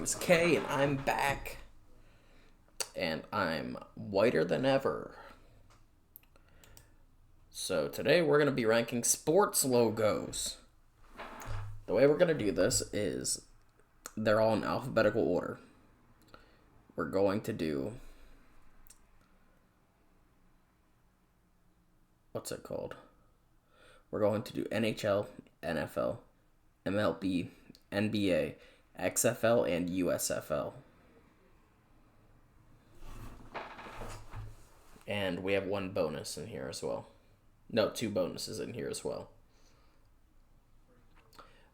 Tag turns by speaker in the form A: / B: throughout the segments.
A: name is Kay, and I'm back. And I'm whiter than ever. So today we're going to be ranking sports logos. The way we're going to do this is they're all in alphabetical order. We're going to do... What's it called? We're going to do NHL, NFL, MLB, NBA, XFL, and USFL. And we have one bonus in here as well. No, two bonuses in here as well.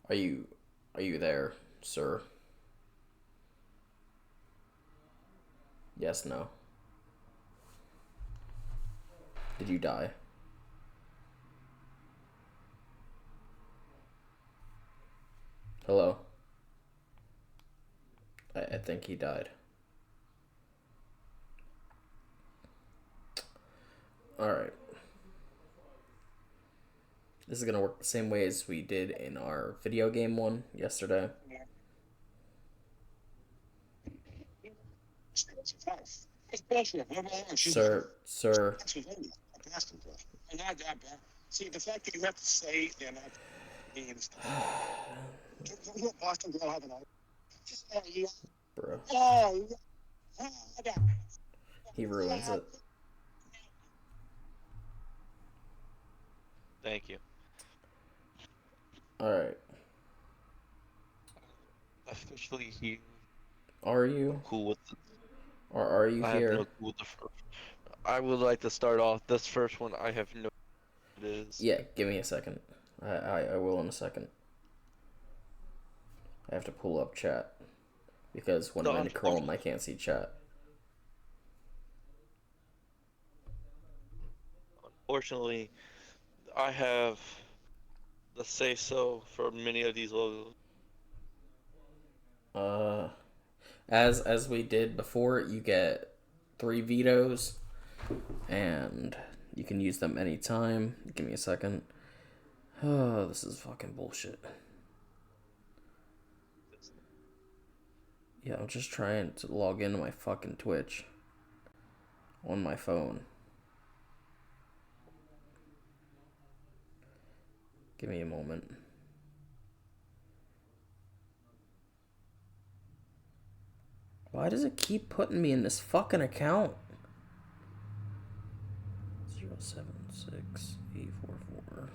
A: Are you there, sir? Yes, no. Did you die? Hello? I think he died. Alright. This is going to work the same way as we did in our video game one yesterday. Sir.
B: See, the fact that you have to say they're not games. Boston don't have an
A: Bro. He ruins it.
C: Thank you.
A: Alright.
C: Officially here.
A: Are you?
C: Cool with the,
A: Or are you
C: I
A: here?
C: have no clue with the first. I would like to start off this first one. I have no clue what it is.
A: Yeah, give me a second. I will in a second. I have to pull up chat. Because when I'm in Chrome, I can't see chat.
C: Unfortunately, I have the say-so for many of these logos.
A: As we did before, you get 3 vetoes, and you can use them anytime. Give me a second. Oh, this is fucking bullshit. Yeah, I'm just trying to log into my fucking Twitch on my phone. Give me a moment. Why does it keep putting me in this fucking account? 076844.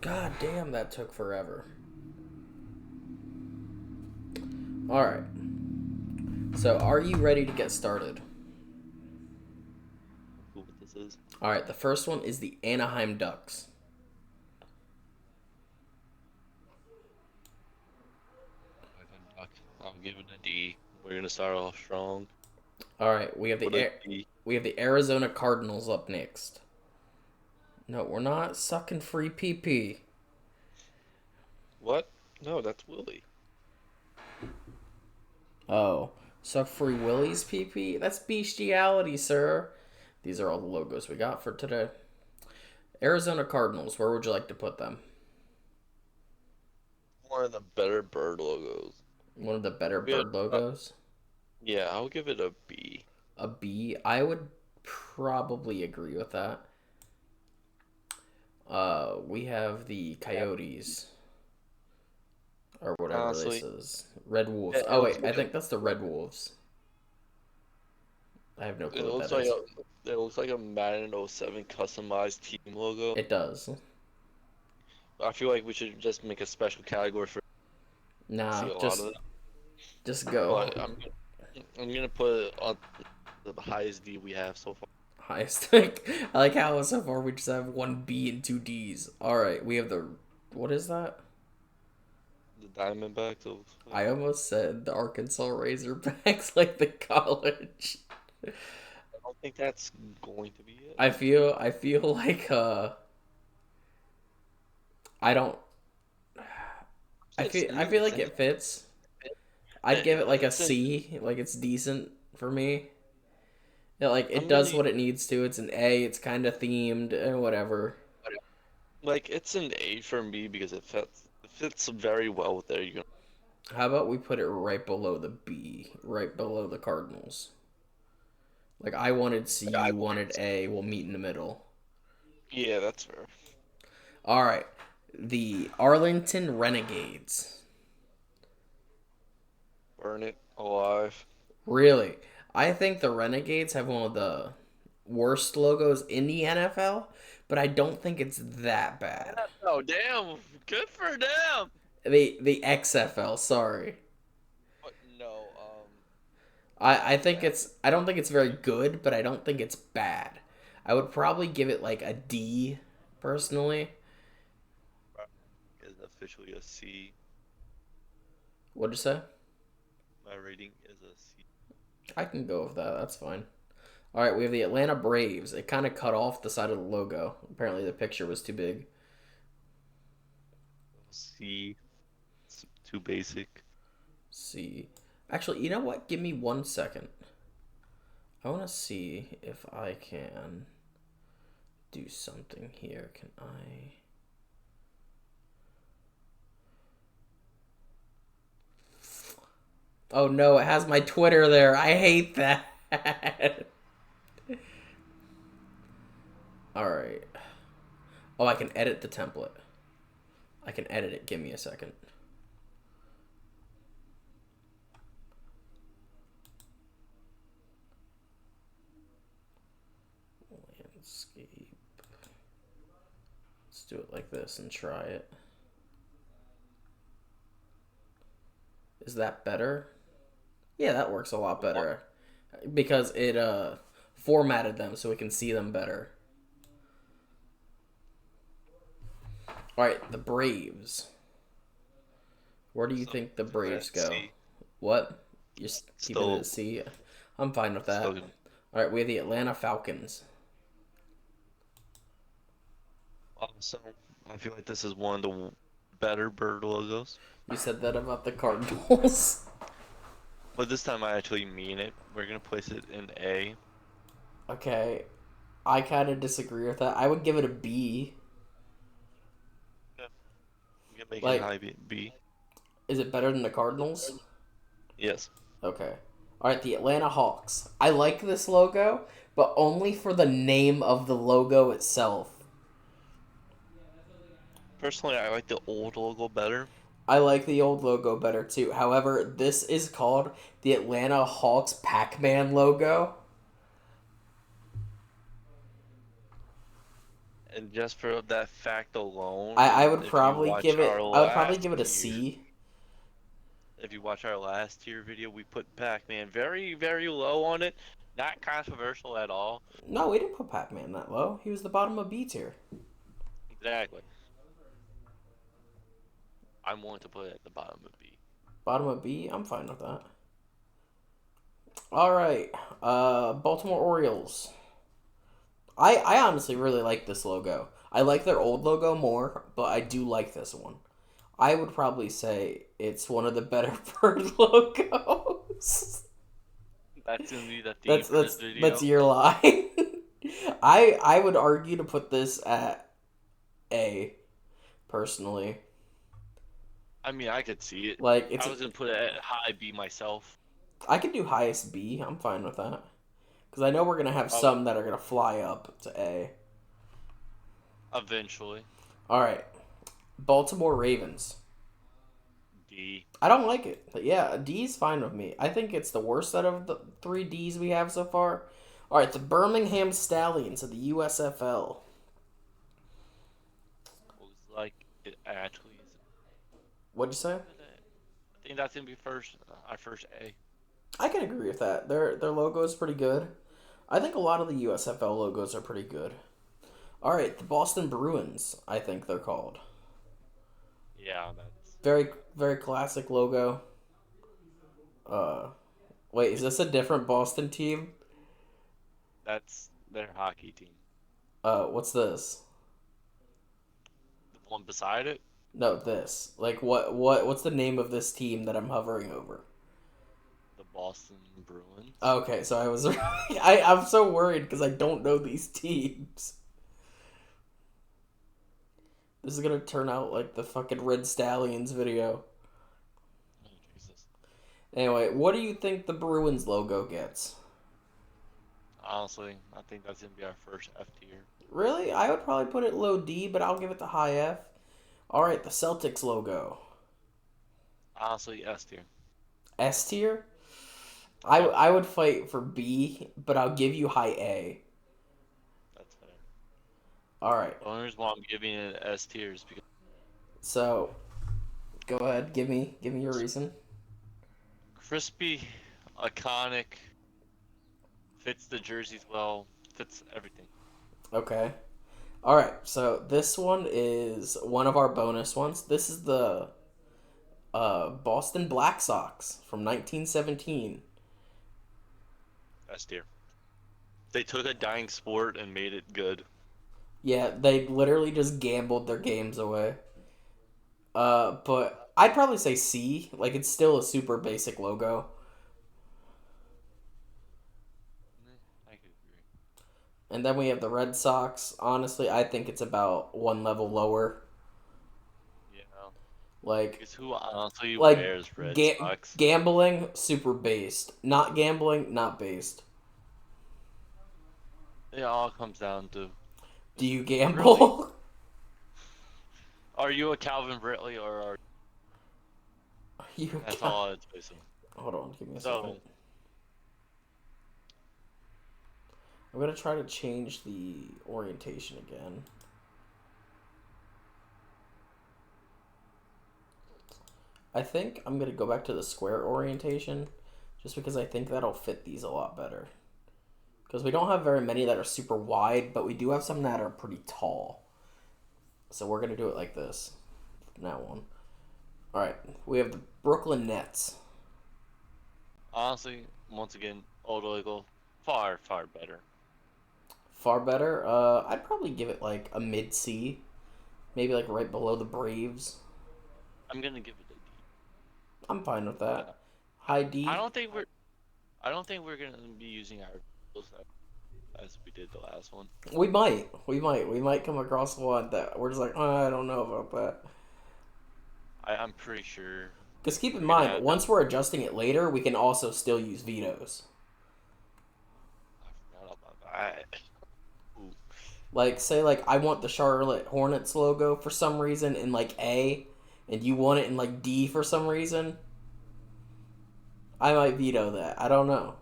A: God damn, that took forever. Alright. So, are you ready to get started?
C: Cool what this is.
A: Alright, the first one is the Anaheim Ducks.
C: I'll give it a D. We're gonna start off strong.
A: Alright, we have
C: With a D.
A: we have the Arizona Cardinals up next. No, we're not sucking free PP.
C: What? No, that's Willie.
A: Oh, suck free Willie's PP? That's bestiality, sir. These are all the logos we got for today. Arizona Cardinals, where would you like to put them?
C: One of the better bird logos.
A: One of the better bird logos?
C: Yeah, I'll give it a B.
A: A B? I would probably agree with that. We have the Coyotes. Or whatever
C: Honestly,
A: this is. Red Wolves.
C: it
A: Oh,
C: looks
A: wait, I
C: like
A: think that's the Red Wolves. I have no
C: it
A: clue what
C: looks
A: that
C: like
A: is.
C: it looks like a Madden 07 customized team logo.
A: It does.
C: I feel like we should just make a special category for
A: Nah,
C: see a lot
A: just
C: of it.
A: just go.
C: But I'm gonna put it on the highest D we have so far.
A: Highest. I like how so far we just have 1 B and 2 Ds. Alright, we have the... What is that?
C: The Diamondbacks.
A: I almost said the Arkansas Razorbacks like the college.
C: I don't think that's going to be it.
A: I feel like I don't I feel like it fits. I'd give it like a C, like it's decent for me. Yeah, like it
C: I'm
A: does
C: really
A: what it needs to. It's an A. It's kind of themed and whatever.
C: like it's an A for me because it fits very well with their uniform.
A: How about we put it right below the B, right below the Cardinals? Like I wanted C, you wanted A. We'll meet in the middle.
C: Yeah, that's fair.
A: All right, the Arlington Renegades.
C: Burn it alive.
A: Really, I think the Renegades have one of the worst logos in the NFL, but I don't think it's that bad.
C: Oh damn! Good for them.
A: The XFL, sorry.
C: But no,
A: I think
C: that
A: it's I don't think it's very good, but I don't think it's bad. I would probably give it like a D personally.
C: is officially a C.
A: What'd you say?
C: My rating is a C.
A: I can go with that. That's fine. All right, we have the Atlanta Braves. It kind of cut off the side of the logo. Apparently, the picture was too big.
C: C. It's too basic.
A: See, actually, you know what? Give me 1 second. I want to see if I can do something here. Can I? Oh no, it has my Twitter there. I hate that. All right. Oh, I can edit the template. I can edit it. Give me a second. Landscape. Let's do it like this and try it. Is that better? Yeah, that works a lot better. Because it formatted them so we can see them better. Alright, the Braves. Where do you think the Braves go?
C: C.
A: What? You're keeping it
C: Still,
A: at C? I'm fine with that.
C: still
A: Alright, we have the Atlanta Falcons.
C: awesome. I feel like this is one of the better bird logos.
A: You said that about the Cardinals.
C: But this time I actually mean it. We're gonna place it in A.
A: Okay. I kind of disagree with that. I would give it a B.
C: Yeah. We can make it
A: Like,
C: high B.
A: is it better than the Cardinals?
C: Yes.
A: Okay. Alright, the Atlanta Hawks. I like this logo, but only for the name of the logo itself.
C: Personally, I like the old logo better.
A: I like the old logo better too. However, this is called the Atlanta Hawks Pac-Man logo.
C: And just for that fact alone,
A: I would
C: if you
A: probably
C: watch
A: give it
C: our
A: I would probably
C: last
A: give it a
C: tier,
A: C.
C: if you watch our last tier video, we put Pac-Man very, very low on it. Not controversial at all.
A: No, we didn't put Pac-Man that low. He was the bottom of B tier.
C: Exactly. I'm willing to put it at the bottom of B.
A: Bottom of B, I'm fine with that. All right, Baltimore Orioles. I honestly really like this logo. I like their old logo more, but I do like this one. I would probably say it's one of the better bird logos.
C: That's gonna be the theme
A: That's
C: for this
A: that's
C: video.
A: that's your line. I would argue to put this at A, personally.
C: I mean, I could see it.
A: Like it's
C: I was gonna put it at high B myself.
A: I could do highest B. I'm fine with that. Because I know we're gonna have
C: Oh,
A: some that are gonna fly up to A.
C: eventually.
A: All right, Baltimore Ravens.
C: D.
A: I don't like it, but yeah, a D is fine with me. I think it's the worst out of the 3 Ds we have so far. All right, the Birmingham Stallions of the USFL.
C: Looks like it actually is.
A: What'd you say?
C: I think that's gonna be first. Our first A.
A: I can agree with that. Their logo is pretty good. I think a lot of the USFL logos are pretty good. All right, the Boston Bruins. I think they're called.
C: Yeah, that's.
A: Very classic logo. Uh, wait, is this a different Boston team?
C: That's their hockey team.
A: What's this?
C: The one beside it,
A: No, this. Like what's the name of this team that I'm hovering over?
C: the Boston Bruins.
A: Okay, so I was I'm so worried because I don't know these teams. This is gonna turn out like the fucking Red Stallions video.
C: Oh, Jesus.
A: Anyway, what do you think the Bruins logo gets?
C: Honestly, I think that's gonna be our first F tier.
A: Really? I would probably put it low D, but I'll give it the high F. Alright, the Celtics logo.
C: Honestly, S tier.
A: S tier?
C: Yeah,
A: I would fight for B, but I'll give you high A.
C: that's fair.
A: Alright,
C: The only reason why I'm giving it S tier is because
A: so go ahead, give me your reason.
C: crispy, iconic, fits the jerseys well, fits everything.
A: Okay. Alright, so this one is one of our bonus ones. This is the Boston Black Sox from 1917.
C: S tier. They took a dying sport and made it good.
A: Yeah, they literally just gambled their games away. But I'd probably say C. Like, it's still a super basic logo.
C: I could agree.
A: And then we have the Red Sox. Honestly, I think it's about one level lower.
C: Yeah.
A: Like,
C: Because who honestly
A: like
C: wears Red
A: ga-
C: Sox?
A: gambling, super based. Not gambling, not based.
C: It all comes down to
A: Do you
C: really,
A: gamble?
C: are you a Calvin Ridley or are
A: You
C: that's
A: got...
C: all it's based on.
A: Hold on, give me a
C: So
A: second. I'm gonna try to change the orientation again. I think I'm gonna go back to the square orientation, just because I think that'll fit these a lot better. Because we don't have very many that are super wide, but we do have some that are pretty tall. So we're gonna do it like this. From now on. Alright, we have the Brooklyn Nets.
C: honestly, once again, old legal, far, far better.
A: Far better. I'd probably give it like a mid C. Maybe like right below the Braves.
C: I'm gonna give it a D.
A: I'm fine with that. High D.
C: I don't think we're gonna be using our tools as we did the last one.
A: We might. We might come across one that we're just like, oh, I don't know about that.
C: I'm pretty sure
A: Because keep in
C: we're gonna
A: mind,
C: have
A: once we're adjusting it later, we can also still use vetoes.
C: I forgot about that. Ooh.
A: Like, say, like, I want the Charlotte Hornets logo for some reason in, like, A, and you want it in, like, D for some reason. I might veto that. I don't know.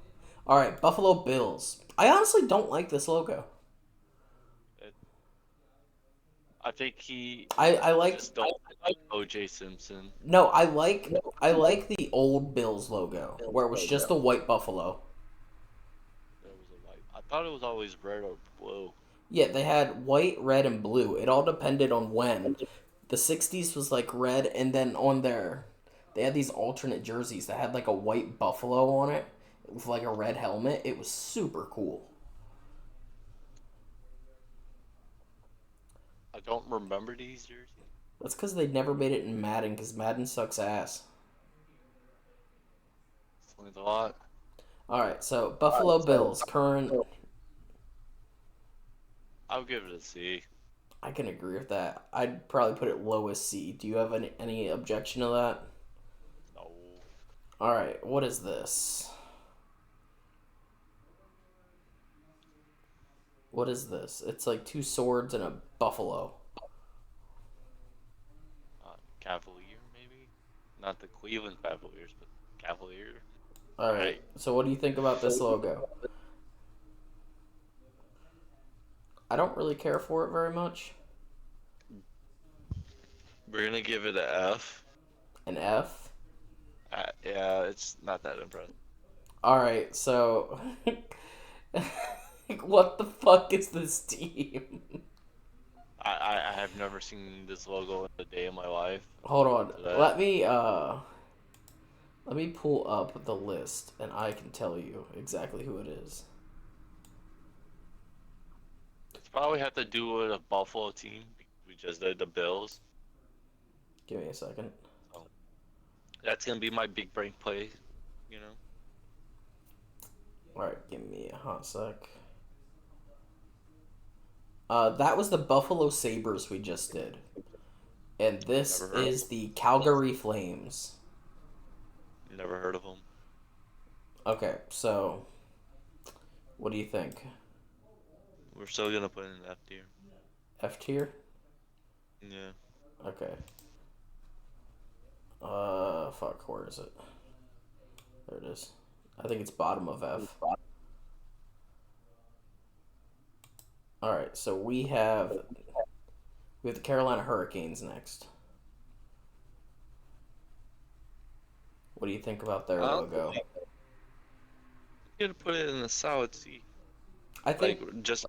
A: Alright, Buffalo Bills. I honestly don't like this logo.
C: I think he
A: I like...
C: just don't like OJ Simpson.
A: No, I like the old Bills logo, where it was just a white buffalo.
C: There was a white. I thought it was always red or blue.
A: Yeah, they had white, red, and blue. It all depended on when. The 60s was like red, and then on there, they had these alternate jerseys that had like a white buffalo on it with like a red helmet. It was super cool.
C: I don't remember these jerseys.
A: That's because they never made it in Madden, because Madden sucks ass.
C: Explains a lot.
A: Alright, so Buffalo Bills, current.
C: I'll give it a C.
A: I can agree with that. I'd probably put it lowest C. Do you have any objection to that?
C: No.
A: Alright, what is this? What is this? It's like two swords and a buffalo.
C: Cavalier, maybe? Not the Cleveland Cavaliers, but Cavalier.
A: Alright, so what do you think about this logo? I don't really care for it very much.
C: We're gonna give it a F.
A: An F?
C: Yeah, it's not that impressive.
A: Alright, so... what the fuck is this team?
C: I have never seen this logo in a day in my life.
A: Hold on,
C: Today.
A: let me pull up the list, and I can tell you exactly who it is.
C: It's probably have to do with a Buffalo team. We just did the Bills.
A: Give me a second.
C: That's gonna be my big brain play, you know.
A: Alright, give me a hot sec. That was the Buffalo Sabres we just did. And this
C: Never heard.
A: is the Calgary Flames.
C: Never heard of them.
A: Okay, so what do you think?
C: We're still gonna put in F tier.
A: F tier?
C: Yeah.
A: Okay. Fuck, where is it? There it is. I think it's bottom of F. Alright, so we have the Carolina Hurricanes next. What do you think about their logo?
C: I'm gonna put it in a solid C.
A: I think
C: Like just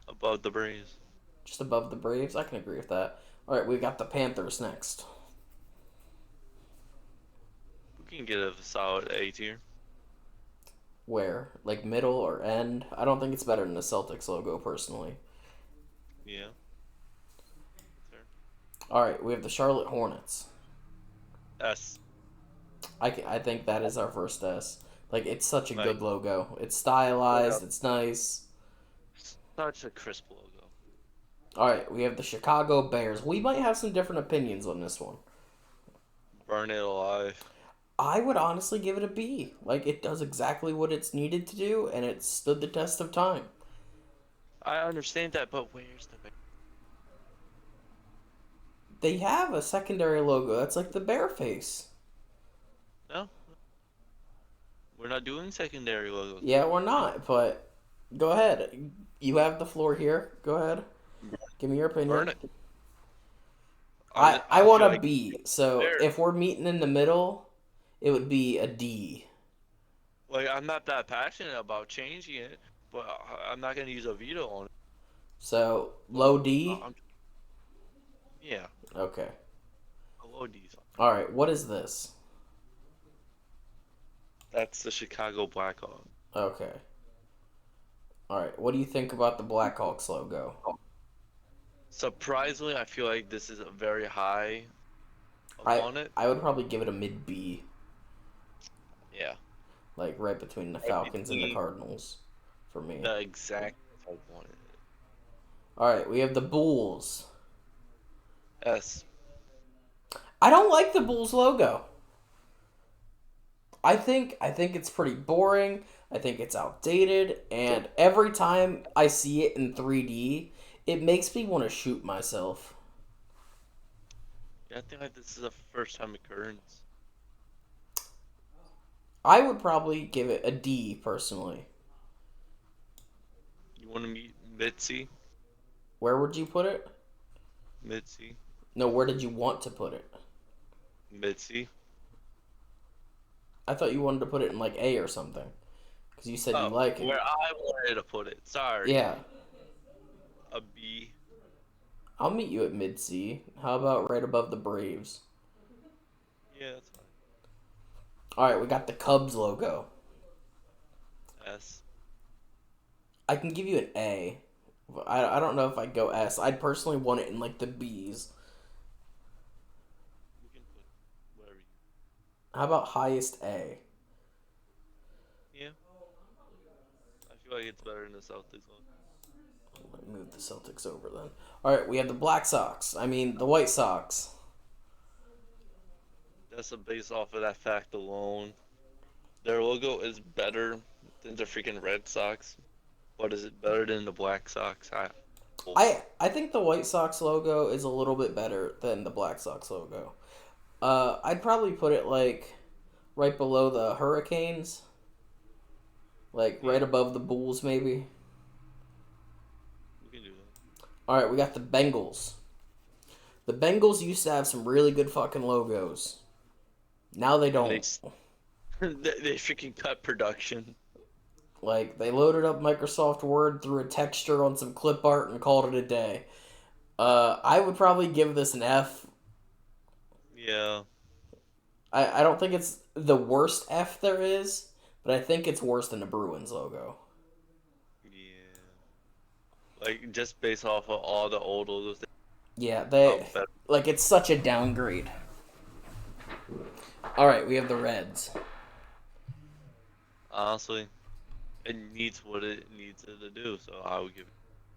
C: above the Braves.
A: just above the Braves. I can agree with that. Alright, we got the Panthers next.
C: We can get a solid A tier.
A: Where? Like middle or end? I don't think it's better than the Celtics logo, personally.
C: Yeah.
A: Alright, we have the Charlotte Hornets.
C: S.
A: I think that is our first S. Like, it's such a
C: Like-
A: good logo. It's stylized, it's nice.
C: Such a crisp logo.
A: Alright, we have the Chicago Bears. We might have some different opinions on this one.
C: Burn it alive.
A: I would honestly give it a B. Like, it does exactly what it's needed to do, and it stood the test of time.
C: I understand that, but where's the Bear?
A: They have a secondary logo. That's like the bear face.
C: No. We're not doing secondary logos.
A: Yeah, we're not, but go ahead. You have the floor here. Go ahead. Give me your opinion.
C: Burn it.
A: I want
C: feel
A: a
C: like
A: B. So
C: Bear.
A: if we're meeting in the middle, it would be a D.
C: Like, I'm not that passionate about changing it, but I'm not gonna use a veto on it.
A: So low D?
C: Yeah,
A: Okay.
C: a low D's.
A: Alright, what is this?
C: That's the Chicago Blackhawks.
A: Okay. Alright, what do you think about the Blackhawks logo?
C: Surprisingly, I feel like this is a very high on it.
A: I would probably give it a mid B.
C: Yeah,
A: Like right between the Falcons and the Cardinals for me.
C: the exact type I wanted.
A: Alright, we have the Bulls.
C: S.
A: I don't like the Bulls logo. I think it's pretty boring. I think it's outdated, and every time I see it in 3D, it makes me want to shoot myself.
C: Yeah, I think like this is a first time occurrence.
A: I would probably give it a D personally.
C: You want to meet Mitzi?
A: Where would you put it?
C: Mitzi?
A: No, where did you want to put it?
C: Mitzi?
A: I thought you wanted to put it in like A or something. Because you said you like it.
C: Where I wanted to put it. Sorry.
A: Yeah.
C: A B.
A: I'll meet you at mid C. How about right above the Braves?
C: Yeah, that's fine.
A: Alright, we got the Cubs logo.
C: S.
A: I can give you an A. I don't know if I'd go S. I'd personally want it in like the B's.
C: You can put whatever you.
A: How about highest A?
C: Yeah. I feel like it's better than the Celtics one.
A: Let me move the Celtics over then. Alright, we have the Black Sox. I mean, the White Sox.
C: That's based off of that fact alone. Their logo is better than the freaking Red Sox. But is it better than the Black Sox?
A: I think the White Sox logo is a little bit better than the Black Sox logo. I'd probably put it like right below the Hurricanes. Like right above the Bulls maybe.
C: We can do that.
A: Alright, we got the Bengals. The Bengals used to have some really good fucking logos. Now they don't.
C: They freaking cut production.
A: Like, they loaded up Microsoft Word, threw a texture on some clip art, and called it a day. I would probably give this an F.
C: Yeah.
A: I don't think it's the worst F there is, but I think it's worse than the Bruins logo.
C: Yeah. Like, just based off of all the old logos.
A: Yeah,
C: better.
A: like, it's such a downgrade. Alright, we have the Reds.
C: Honestly, It needs what it needs to do, so I would give it.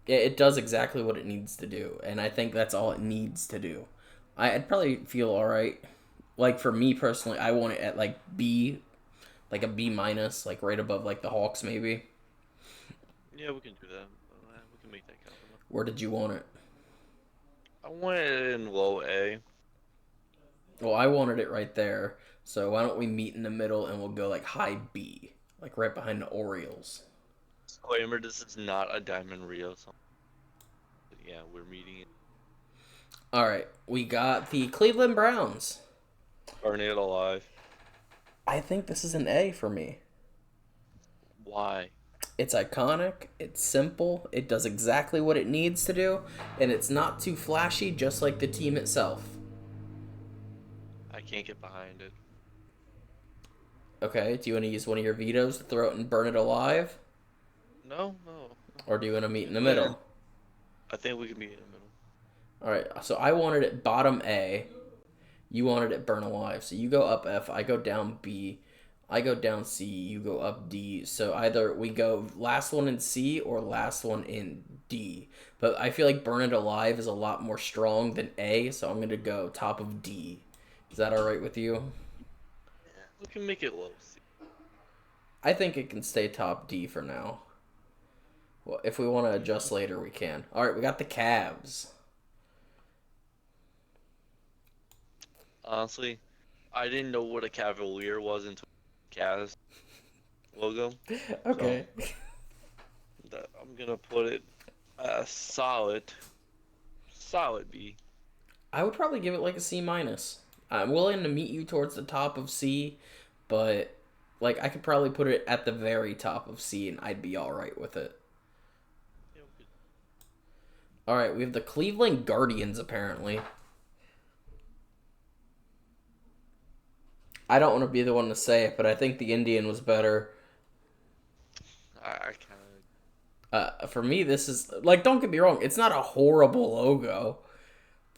A: Yeah, it does exactly what it needs to do, and I think that's all it needs to do. I'd probably feel all right. Like for me personally, I want it at like B, like a B minus, like right above like the Hawks maybe.
C: Yeah, we can do that. We can make that count.
A: Where did you want it?
C: I want it in low A.
A: Well, I wanted it right there. So why don't we meet in the middle and we'll go like high B, like right behind the Orioles.
C: Disclaimer: this is not a Diamond Rio. So yeah, we're meeting it.
A: All right, we got the Cleveland Browns.
C: Burn it alive.
A: I think this is an A for me.
C: Why?
A: It's iconic, it's simple, it does exactly what it needs to do, and it's not too flashy, just like the team itself.
C: I can't get behind it.
A: Okay, do you want to use one of your vetoes to throw it and burn it alive?
C: No.
A: Or do you want to meet in the middle?
C: I think we can meet in the middle.
A: Alright, so I wanted it bottom A. You wanted it burn alive. So you go up F, I go down B. I go down C, you go up D. So either we go last one in C or last one in D. But I feel like burn it alive is a lot more strong than A, so I'm going to go top of D. Is that alright with you?
C: Yeah, we can make it low C.
A: I think it can stay top D for now. Well, if we want to adjust later, we can. Alright, we got the Cavs.
C: Honestly, I didn't know what a Cavalier was until Cavs logo.
A: Okay.
C: So, I'm gonna put it solid B.
A: I would probably give it like a C minus. I'm willing to meet you towards the top of C, but like I could probably put it at the very top of C and I'd be all right with it.
C: Yeah, we could-
A: All right, we have the Cleveland Guardians apparently. I don't want to be the one to say it, but I think the Indian was better.
C: I kind of.
A: For me, this is like, don't get me wrong, it's not a horrible logo,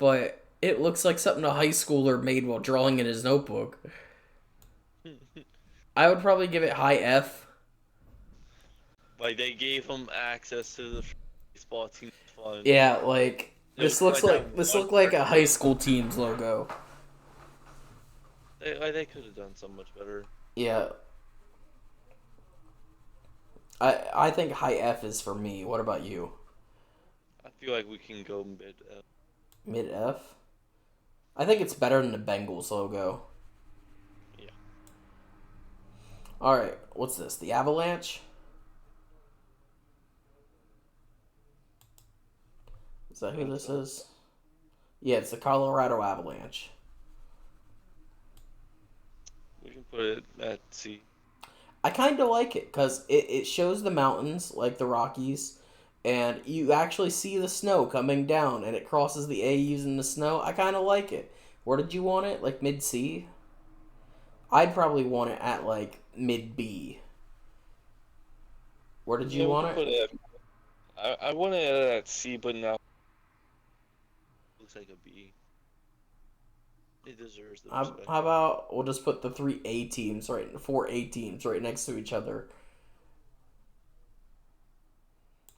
A: but it looks like something a high schooler made while drawing in his notebook. I would probably give it high F.
C: Like they gave him access to the baseball team fund.
A: Yeah, like this looks like
C: that one
A: looked like a high school team's logo.
C: They could have done so much better.
A: Yeah. I think high F is for me. What about you?
C: I feel like we can go mid.
A: Mid F? I think it's better than the Bengals logo.
C: Yeah.
A: Alright, what's this? The Avalanche? Is that who this is? Yeah, it's the Colorado Avalanche.
C: We can put it at C.
A: I kind of like it because it shows the mountains, like the Rockies, and you actually see the snow coming down, and it crosses the A using the snow. I kind of like it. Where did you want it? Like mid C? I'd probably want it at like mid B. Where did you want
C: Put
A: it?
C: it I want it at C, but now looks like a B. It deserves the respect.
A: How about we'll just put the 4 A teams right next to each other.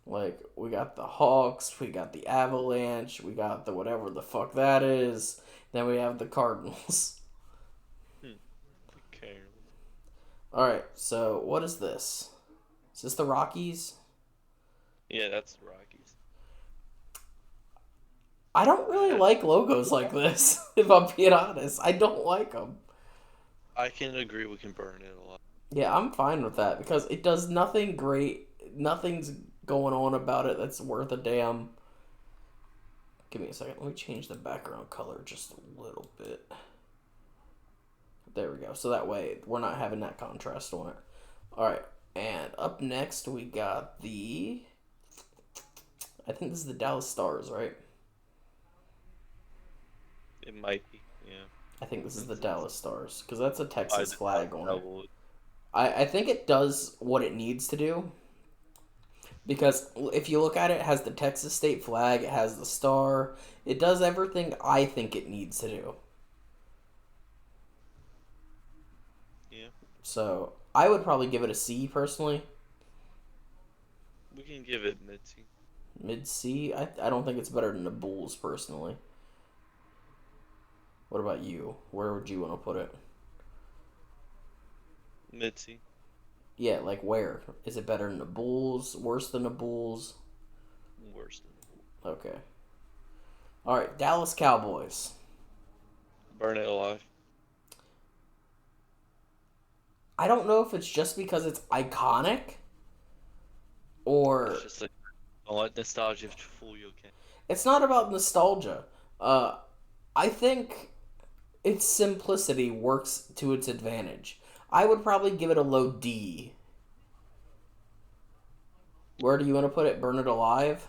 A: Like, we got the Hawks, we got the Avalanche, we got the whatever the fuck that is. Then we have the Cardinals.
C: Okay.
A: Alright, so what is this? Is this the Rockies?
C: Yeah, that's the Rockies.
A: I don't really like logos like this, if I'm being honest. I don't like them.
C: I can agree we can burn it a lot.
A: Yeah, I'm fine with that because it does nothing great. Nothing's going on about it that's worth a damn. Give me a second. Let me change the background color just a little bit. There we go. So that way we're not having that contrast on it. Alright, and up next we got the... I think this is the Dallas Stars, right?
C: It might be, yeah.
A: I think this is the Dallas Stars because that's a Texas flag on it.
C: Would.
A: I think it does what it needs to do. Because if you look at it, it has the Texas state flag, it has the star. It does everything I think it needs to do.
C: Yeah.
A: So I would probably give it a C personally.
C: We can give it mid-C.
A: Mid C? I don't think it's better than the Bulls, personally. What about you? Where would you want to put it?
C: Mid-C.
A: Yeah, like where? Is it better than the Bulls? Worse than the Bulls?
C: Worse than
A: Okay. Alright, Dallas Cowboys.
C: Burn It Alive.
A: I don't know if it's just because it's iconic or
C: It's just like, don't let nostalgia fool you, okay?
A: it's not about nostalgia. I think its simplicity works to its advantage. I would probably give it a low D. Where do you want to put it? Burn It Alive?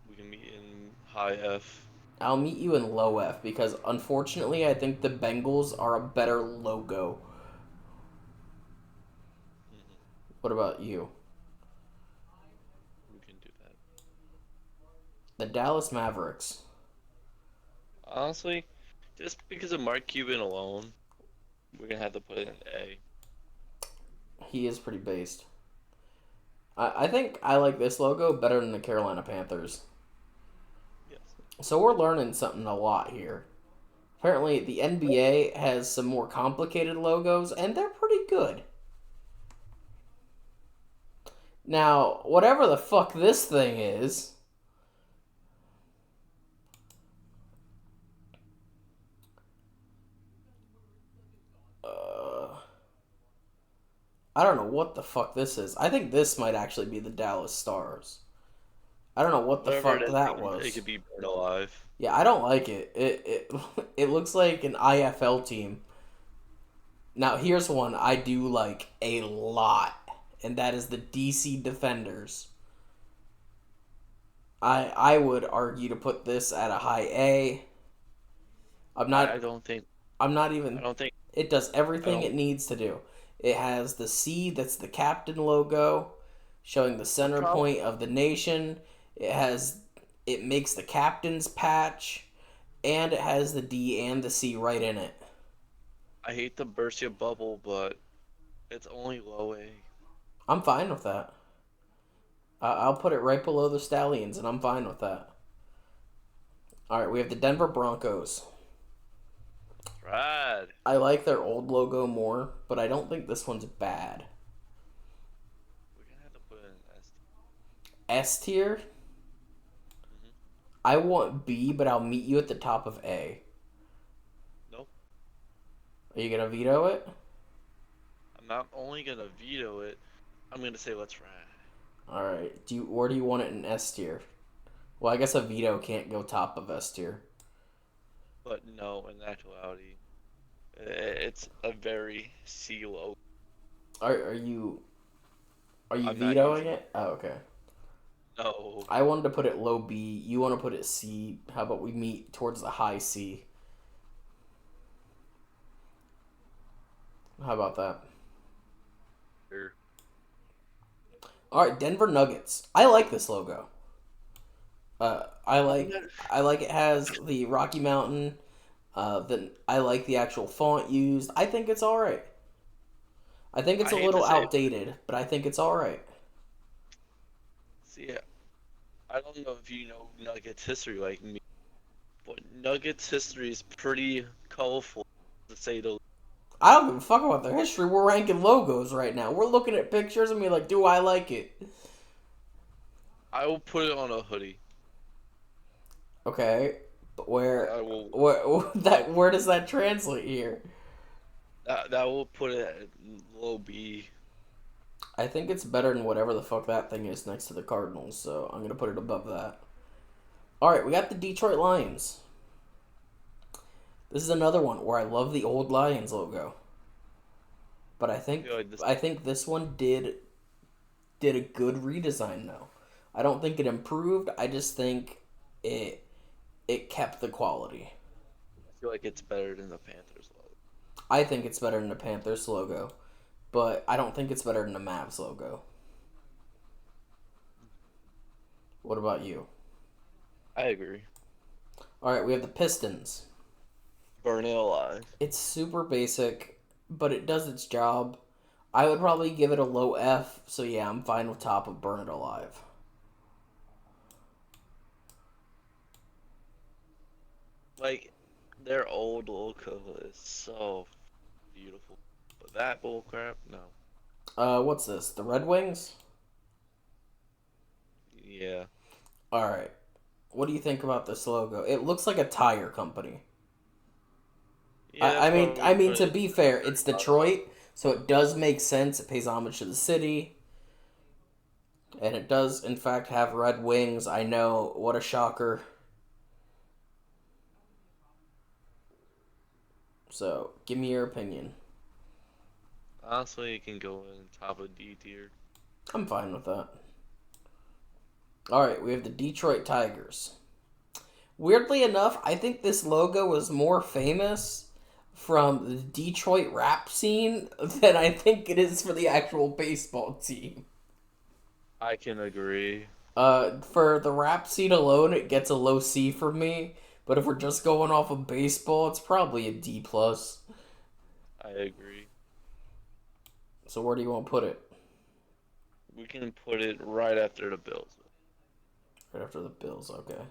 C: We can meet in high F.
A: I'll meet you in low F because unfortunately I think the Bengals are a better logo. What about you?
C: We can do that.
A: The Dallas Mavericks.
C: Honestly, just because of Mark Cuban alone, we're gonna have to put it in A.
A: He is pretty based. I think I like this logo better than the Carolina Panthers.
C: Yes.
A: So we're learning something a lot here. Apparently, the NBA has some more complicated logos, and they're pretty good. Now, whatever the fuck this thing is, I don't know what the fuck this is. I think this might actually be the Dallas Stars. I don't know what the
C: Whatever
A: fuck
C: it is,
A: that
C: it
A: was.
C: could be Burn Alive.
A: Yeah, I don't like it. It looks like an IFL team. Now, here's one I do like a lot, and that is the DC Defenders. I would argue to put this at a high A. I'm not
C: I don't think.
A: I'm not
C: I
A: even
C: don't think.
A: it does
C: I
A: everything
C: don't.
A: it needs to do. It has the C that's the captain logo showing the center
C: Problem.
A: point of the nation. It makes the captain's patch and it has the D and the C right in it.
C: I hate to burst your bubble, but it's only low A.
A: I'm fine with that. I'll put it right below the Stallions, and I'm fine with that. All right, we have the Denver Broncos.
C: Rad.
A: I like their old logo more, but I don't think this one's bad.
C: We're gonna have to put it in S.
A: S tier? I want B, but I'll meet you at the top of A.
C: Nope.
A: Are you gonna veto it?
C: I'm not only gonna veto it. I'm gonna say let's ride.
A: All right. Where do you want it in S tier? Well, I guess a veto can't go top of S tier.
C: But no, in actuality, it's a very C low.
A: Are you
C: I'm not
A: vetoing
C: using
A: it? Oh, okay.
C: No.
A: I wanted to put it low B. You want to put it C. How about we meet towards the high C? How about that?
C: Sure.
A: All right, Denver Nuggets. I like this logo. I like it has the Rocky Mountain. I like the actual font used. I think it's all right. I think it's
C: I
A: a
C: hate
A: little
C: to say it.
A: outdated, but I think it's all right.
C: See, I don't know if you know Nuggets history like me, but Nuggets history is pretty colorful, to say the least.
A: I don't give a fuck about their history. We're ranking logos right now. We're looking at pictures and be like, do I like it?
C: I will put it on a hoodie.
A: Okay, but
C: I will.
A: where does that translate here?
C: That will put it at low B.
A: I think it's better than whatever the fuck that thing is next to the Cardinals, so I'm gonna put it above that. All right, we got the Detroit Lions. This is another one where I love the old Lions logo, but I think
C: feel like this-
A: this one did a good redesign though. I don't think it improved. I just think it kept the quality.
C: I feel like it's better than the Panthers logo.
A: I think it's better than the Panthers logo, but I don't think it's better than the Mavs logo. What about you?
C: I agree.
A: All right, we have the Pistons.
C: Burn it alive.
A: It's super basic, but it does its job. I would probably give it a low F. So yeah, I'm fine with top of Burn It Alive.
C: Like, their old logo is so beautiful. But that bullcrap, no.
A: What's this? The Red Wings?
C: Yeah.
A: Alright. What do you think about this logo? It looks like a tire company.
C: Yeah,
A: I
C: that's
A: mean,
C: why
A: I
C: we
A: mean
C: put
A: to
C: it-
A: be fair, it's Detroit, so it does make sense. It pays homage to the city, and it does in fact have red wings. I know, what a shocker. So, give me your opinion.
C: Honestly, it can go in top of D tier.
A: I'm fine with that. Alright, we have the Detroit Tigers. Weirdly enough, I think this logo was more famous from the Detroit rap scene than I think it is for the actual baseball team.
C: I can agree.
A: For the rap scene alone, it gets a low C for me. But if we're just going off of baseball, it's probably a D plus.
C: I agree.
A: So where do you want to put it?
C: We can put it right after the Bills.
A: Right after the Bills, okay.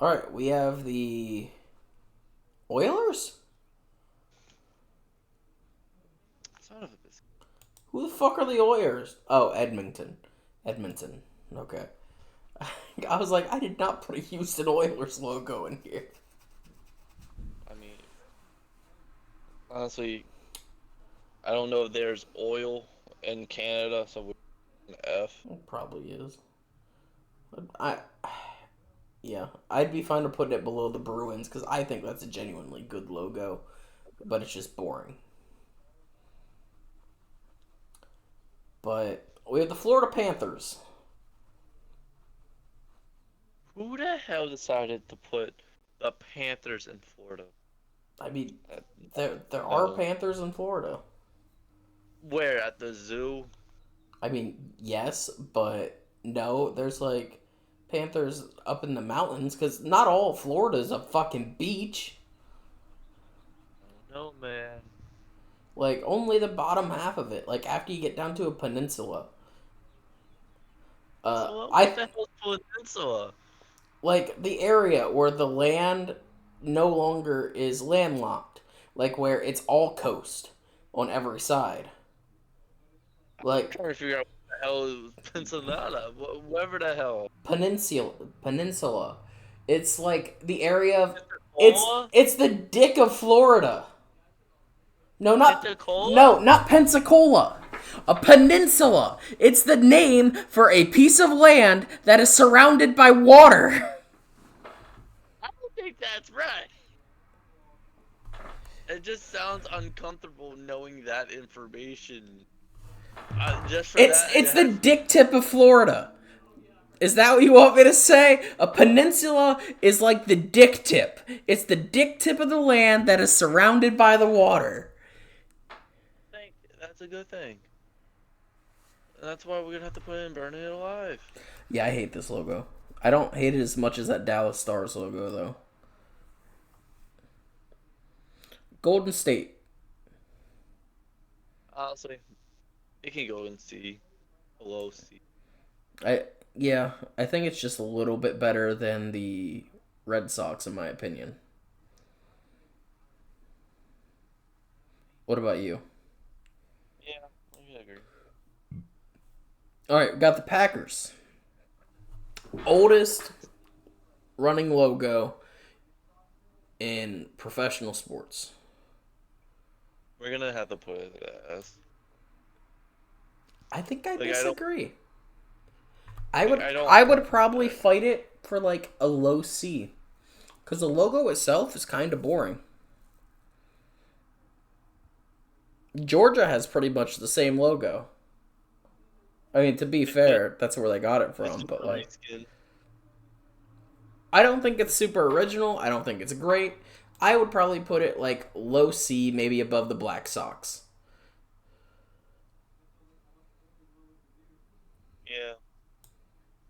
A: Alright, we have the Oilers?
C: Son of a biscuit.
A: Who the fuck are the Oilers? Oh, Edmonton. Okay. I was like, I did not put a Houston Oilers logo in here.
C: I mean, honestly, I don't know if there's oil in Canada, so we're an F.
A: It probably is. Yeah, I'd be fine to put it below the Bruins because I think that's a genuinely good logo, but it's just boring. But we have the Florida Panthers.
C: Who the hell decided to put the Panthers in Florida?
A: I mean,
C: Uh,
A: there are
C: no.
A: Panthers in Florida.
C: Where, at the zoo?
A: I mean, yes, but no, there's like Panthers up in the mountains because not all of Florida is a fucking beach.
C: No, man.
A: Like, only the bottom half of it. Like, after you get down to a peninsula.
C: So what the hell's Peninsula?
A: Like, the area where the land no longer is landlocked. Like, where it's all coast on every side.
C: I'm
A: Like,
C: trying to figure out what the hell is Pensacola. Whatever the hell.
A: peninsula. It's like the area of...
C: Pensacola?
A: It's the dick of Florida. No,
C: Pensacola?
A: not Pensacola. A peninsula. It's the name for a piece of land that is surrounded by water.
C: I don't think that's right. It just sounds uncomfortable knowing that information. Just for that,
A: It's the dick tip of Florida. Is that what you want me to say? A peninsula is like the dick tip. It's the dick tip of the land that is surrounded by the water.
C: That's a good thing. That's why we're gonna have to put in Burning It Alive.
A: Yeah, I hate this logo. I don't hate it as much as that Dallas Stars logo, though. Golden State.
C: Honestly, it can go in C, below C.
A: I think it's just a little bit better than the Red Sox, in my opinion. What about you?
C: Yeah, I can agree.
A: All right, we got the Packers. Oldest running logo in professional sports.
C: We're gonna have to put it as.
A: I think I
C: Like,
A: disagree.
C: I don't-
A: I would probably fight it for like a low C. Because the logo itself is kind of boring. Georgia has pretty much the same logo. I mean, to be fair, that's where they got it from, but like... I don't think it's super original. I don't think it's great. I would probably put it like low C, maybe above the Black Sox.
C: Yeah.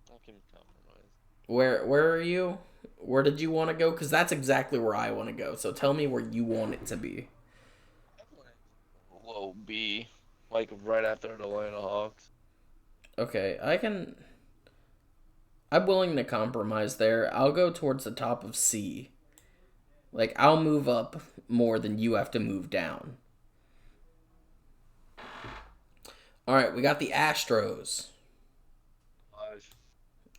C: I can compromise.
A: Where are you? Where did you want to go? Because that's exactly where I want to go. So tell me where you want it to be.
C: Low B. like right after the Atlanta Hawks.
A: Okay, I'm willing to compromise there. I'll go towards the top of C. Like, I'll move up more than you have to move down. All right, we got the Astros.
C: Alive.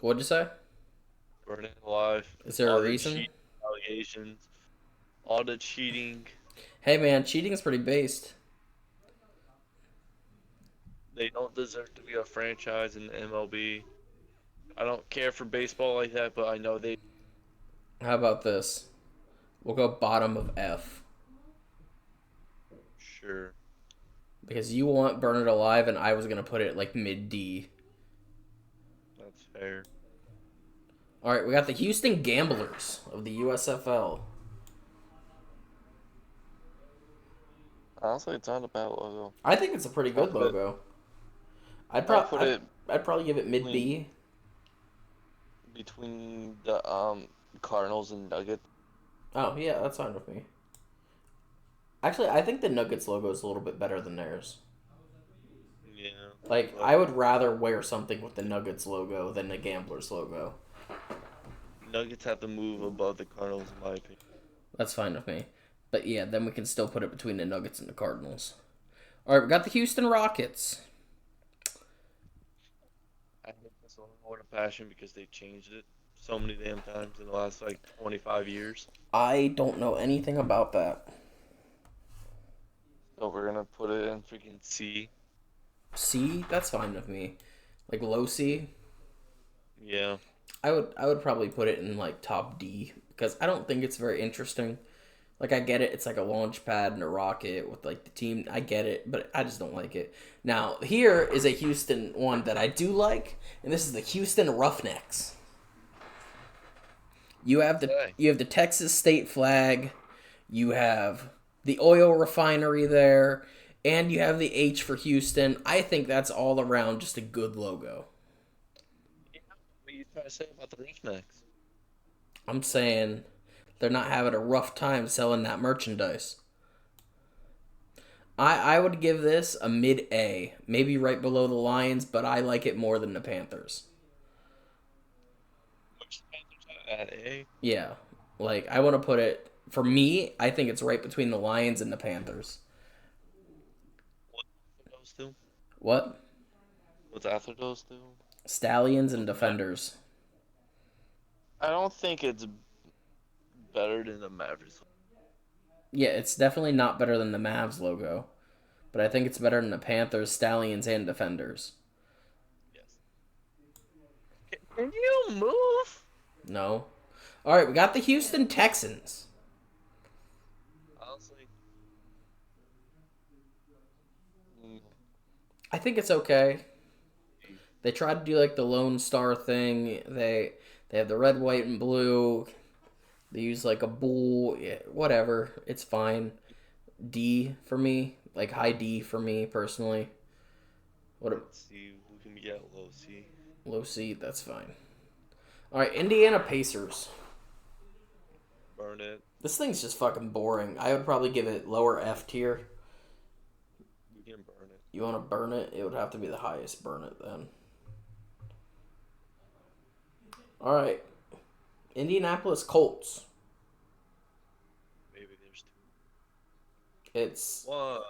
A: What'd you say?
C: Burning alive.
A: Is there
C: All
A: a
C: the
A: reason?
C: cheating allegations. All the cheating.
A: Hey, man, cheating is pretty based.
C: They don't deserve to be a franchise in the MLB. I don't care for baseball like that, but I know they.
A: How about this? We'll go bottom of F.
C: Sure.
A: Because you want Burn It Alive, and I was going to put it like mid D.
C: That's fair.
A: All right, we got the Houston Gamblers of the USFL.
C: Honestly, it's not a bad logo.
A: I think it's a pretty good logo. I'd probably give it mid B.
C: Between the Cardinals and Nuggets.
A: Oh, yeah, that's fine with me. Actually, I think the Nuggets logo is a little bit better than theirs.
C: Yeah.
A: Like, I would rather wear something with the Nuggets logo than the Gamblers logo.
C: Nuggets have to move above the Cardinals, in my opinion.
A: That's fine with me. But yeah, then we can still put it between the Nuggets and the Cardinals. All right, we got the Houston Rockets.
C: I think that's a little more of passion because they changed it so many damn times in the last like 25 years.
A: I don't know anything about that.
C: So we're gonna put it in freaking C.
A: C, that's fine with me. Like low C.
C: Yeah.
A: I would probably put it in like top D because I don't think it's very interesting. Like I get it, it's like a launch pad and a rocket with like the team. I get it, but I just don't like it. Now here is a Houston one that I do like, and this is the Houston Roughnecks. You have the Texas state flag, you have the oil refinery there, and you have the H for Houston. I think that's all around just a good logo.
C: What are you trying to say about the Roughnecks?
A: I'm saying they're not having a rough time selling that merchandise. I would give this a mid A, maybe right below the Lions, but I like it more than the Panthers.
C: Which Panthers at A?
A: Yeah, like I want to put it for me. I think it's right between the Lions and the Panthers.
C: What those two?
A: What?
C: What's after those two?
A: Stallions and Defenders.
C: I don't think it's better than the Mavericks.
A: Yeah, it's definitely not better than the Mavs logo, but I think it's better than the Panthers, Stallions, and Defenders.
C: Yes. Can you move?
A: No. All right, we got the Houston Texans.
C: Honestly.
A: I think it's okay. They tried to do like the Lone Star thing. They have the red, white, and blue. They use like a bull. Yeah, whatever. It's fine. D for me. Like high D for me personally.
C: Let's see. We can be at low C.
A: Low C, that's fine. All right, Indiana Pacers.
C: Burn it.
A: This thing's just fucking boring. I would probably give it lower F tier.
C: We can burn it.
A: You want to burn it? It would have to be the highest burn it then. All right. Indianapolis Colts.
C: Maybe there's two.
A: It's
C: One.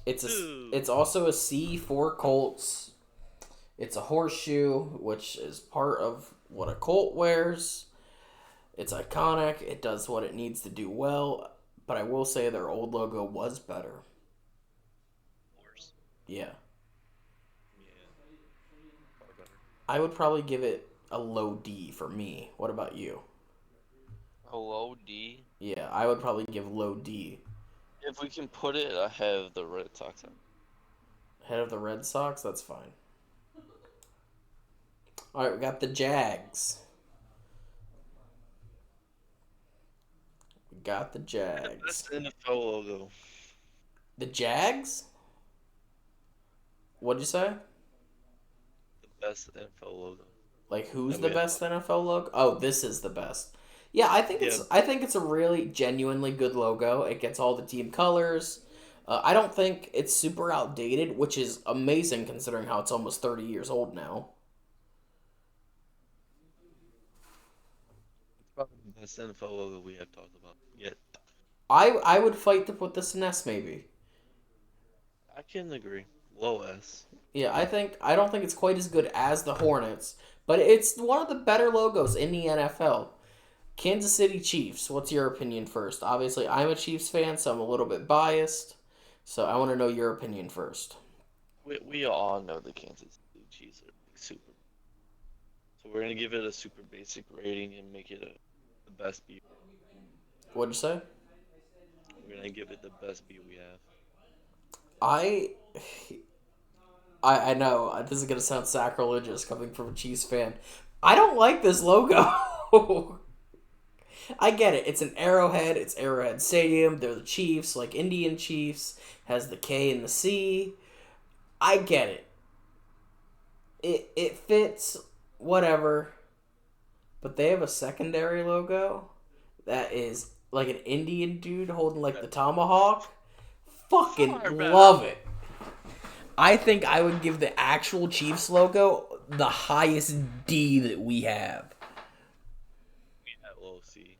C: Two.
A: it's also a C for Colts. It's a horseshoe, which is part of what a Colt wears. It's iconic. It does what it needs to do well. But I will say their old logo was better.
C: Horse.
A: Yeah.
C: Yeah. Far better.
A: I would probably give it a low D for me. What about you?
C: A low D.
A: Yeah, I would probably give low D.
C: If we can put it ahead of the Red Sox.
A: Head of the Red Sox, that's fine. All right, we got the Jags. We got the Jags.
C: Best NFL logo.
A: The Jags? What'd you say?
C: The best NFL logo.
A: Like who's
C: That
A: the
C: we
A: best
C: have.
A: NFL logo? Oh, this is the best. Yeah, I think it's a really genuinely good logo. It gets all the team colors. I don't think it's super outdated, which is amazing considering how it's almost 30 years old now.
C: It's probably the best NFL logo we have talked about yet.
A: I would fight to put this in S maybe.
C: I can agree. Low S.
A: Yeah, I don't think it's quite as good as the Hornets, but it's one of the better logos in the NFL. Kansas City Chiefs. What's your opinion first? Obviously, I'm a Chiefs fan, so I'm a little bit biased. So I want to know your opinion first.
C: We all know the Kansas City Chiefs are super. So we're gonna give it a super basic rating and make it the best B.
A: What'd you say?
C: We're gonna give it the best B we have.
A: I I know this is gonna sound sacrilegious coming from a Chiefs fan. I don't like this logo. I get it. It's an arrowhead. It's Arrowhead Stadium. They're the Chiefs, like Indian Chiefs. Has the K and the C. I get it. It fits. Whatever. But they have a secondary logo that is like an Indian dude holding like the tomahawk. Fucking
C: Far better.
A: love it. I think I would give the actual Chiefs logo the highest D that we have.
C: We had low C.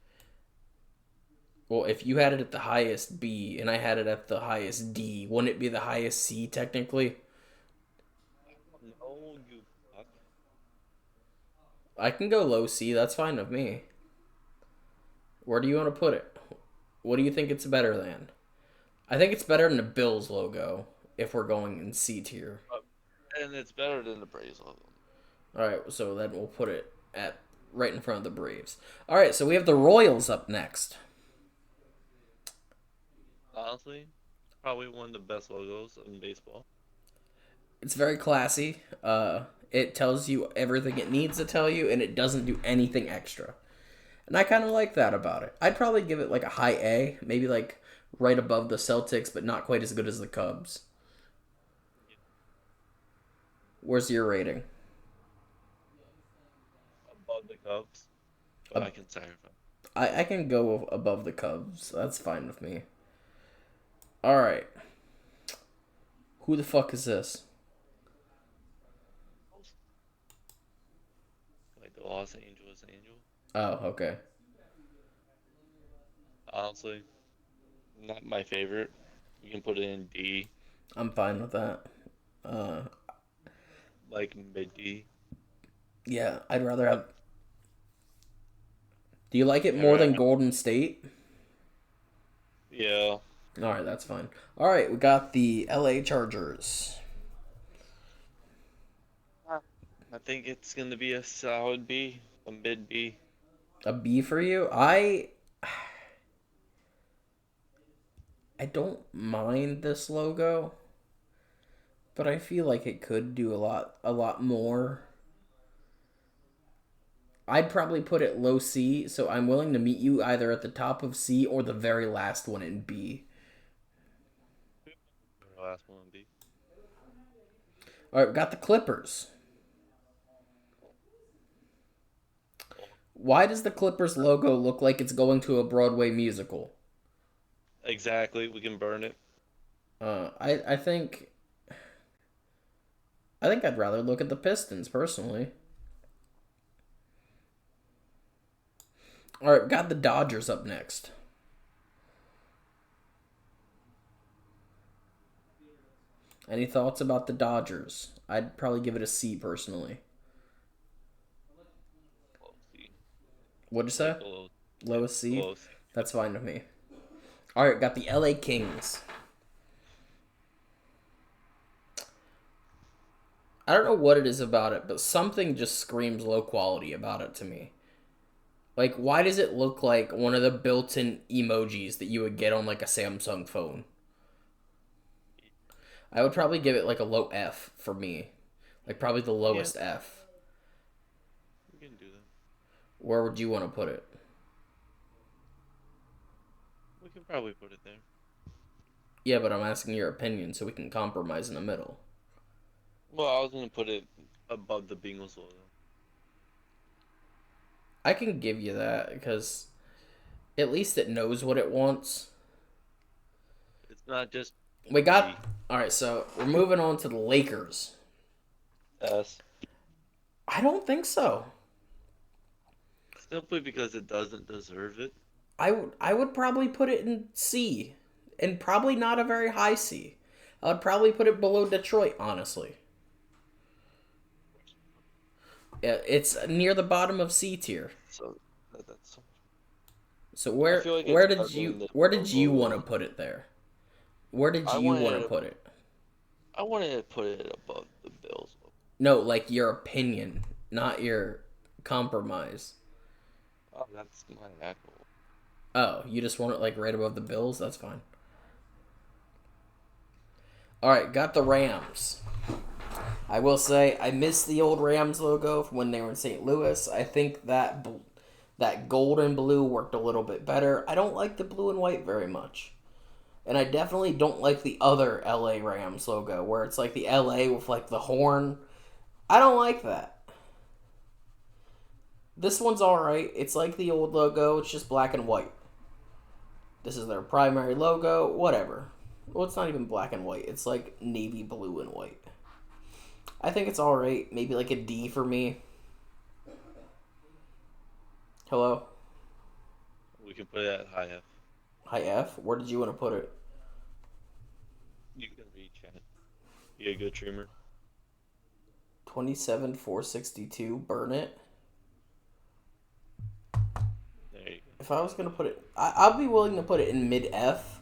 A: Well, if you had it at the highest B and I had it at the highest D, wouldn't it be the highest C technically?
C: No, you fuck.
A: I can go low C, that's fine with me. Where do you want to put it? What do you think it's better than? I think it's better than the Bills logo if we're going in C tier.
C: And it's better than the Braves logo.
A: Alright, so then we'll put it at right in front of the Braves. Alright, so we have the Royals up next.
C: Honestly, probably one of the best logos in baseball.
A: It's very classy. It tells you everything it needs to tell you, and it doesn't do anything extra. And I kind of like that about it. I'd probably give it like a high A, maybe like right above the Celtics, but not quite as good as the Cubs. Where's your rating?
C: Above the Cubs. But I can sacrifice.
A: I can go above the Cubs. That's fine with me. Alright. Who the fuck is this?
C: Like the Los Angeles Angels.
A: Oh, okay.
C: Honestly, not my favorite. You can put it in D,
A: I'm fine with that. Uh,
C: like mid D.
A: yeah, I'd rather have. Do you like it more than Golden State?
C: Yeah.
A: Alright, that's fine. Alright, we got the LA Chargers.
C: I think it's gonna be a solid B, a mid B.
A: A B for you? I don't mind this logo, but I feel like it could do a lot more. I'd probably put it low C, so I'm willing to meet you either at the top of C or the very last one in B.
C: The last one B.
A: Alright, we got the Clippers. Why does the Clippers logo look like it's going to a Broadway musical?
C: Exactly. We can burn it.
A: I think I'd rather look at the Pistons personally. All right, got the Dodgers up next. Any thoughts about the Dodgers? I'd probably give it a C personally.
C: Low C.
A: What'd you say?
C: Low,
A: Lowest C?
C: low C.
A: That's fine with me. All right, got the LA Kings. I don't know what it is about it, but something just screams low quality about it to me. Like, why does it look like one of the built-in emojis that you would get on like a Samsung phone? I would probably give it like a low F for me. Like probably the lowest F.
C: We can do that.
A: Where would you want to put it?
C: We can probably put it there.
A: Yeah, but I'm asking your opinion so we can compromise in the middle.
C: Well, I was gonna put it above the Bengals logo.
A: I can give you that because at least it knows what it wants.
C: It's not just
A: We got. All right, so we're moving on to the Lakers.
C: S.
A: I don't think so.
C: Simply because it doesn't deserve it.
A: I would probably put it in C, and probably not a very high C. I would probably put it below Detroit, honestly. Yeah, it's near the bottom of C tier.
C: So that's.
A: So
C: I
A: where
C: feel like
A: where
C: it's
A: did
C: better
A: you
C: than the
A: where did you want to
C: Bills.
A: put it there? Where did
C: I
A: you want
C: wanted
A: to
C: to,
A: put it?
C: I wanted to put it above the Bills.
A: No, like your opinion, not your compromise.
C: Oh, that's my actual.
A: Oh, you just want it like right above the Bills? That's fine. All right, got the Rams. I will say I miss the old Rams logo from when they were in St. Louis. I think that gold and blue worked a little bit better. I don't like the blue and white very much. And I definitely don't like the other LA Rams logo where it's like the LA with like the horn. I don't like that. This one's alright. It's like the old logo, it's just black and white. This is their primary logo, whatever. Well, it's not even black and white, it's like navy blue and white. I think it's alright. Maybe like a D for me. Hello?
C: We can put it at high F.
A: High F? Where did you want to put it?
C: You can reach it. You a good trimmer.
A: 27,462. Burn it.
C: There you go.
A: If I was going to put it... I'd be willing to put it in mid F.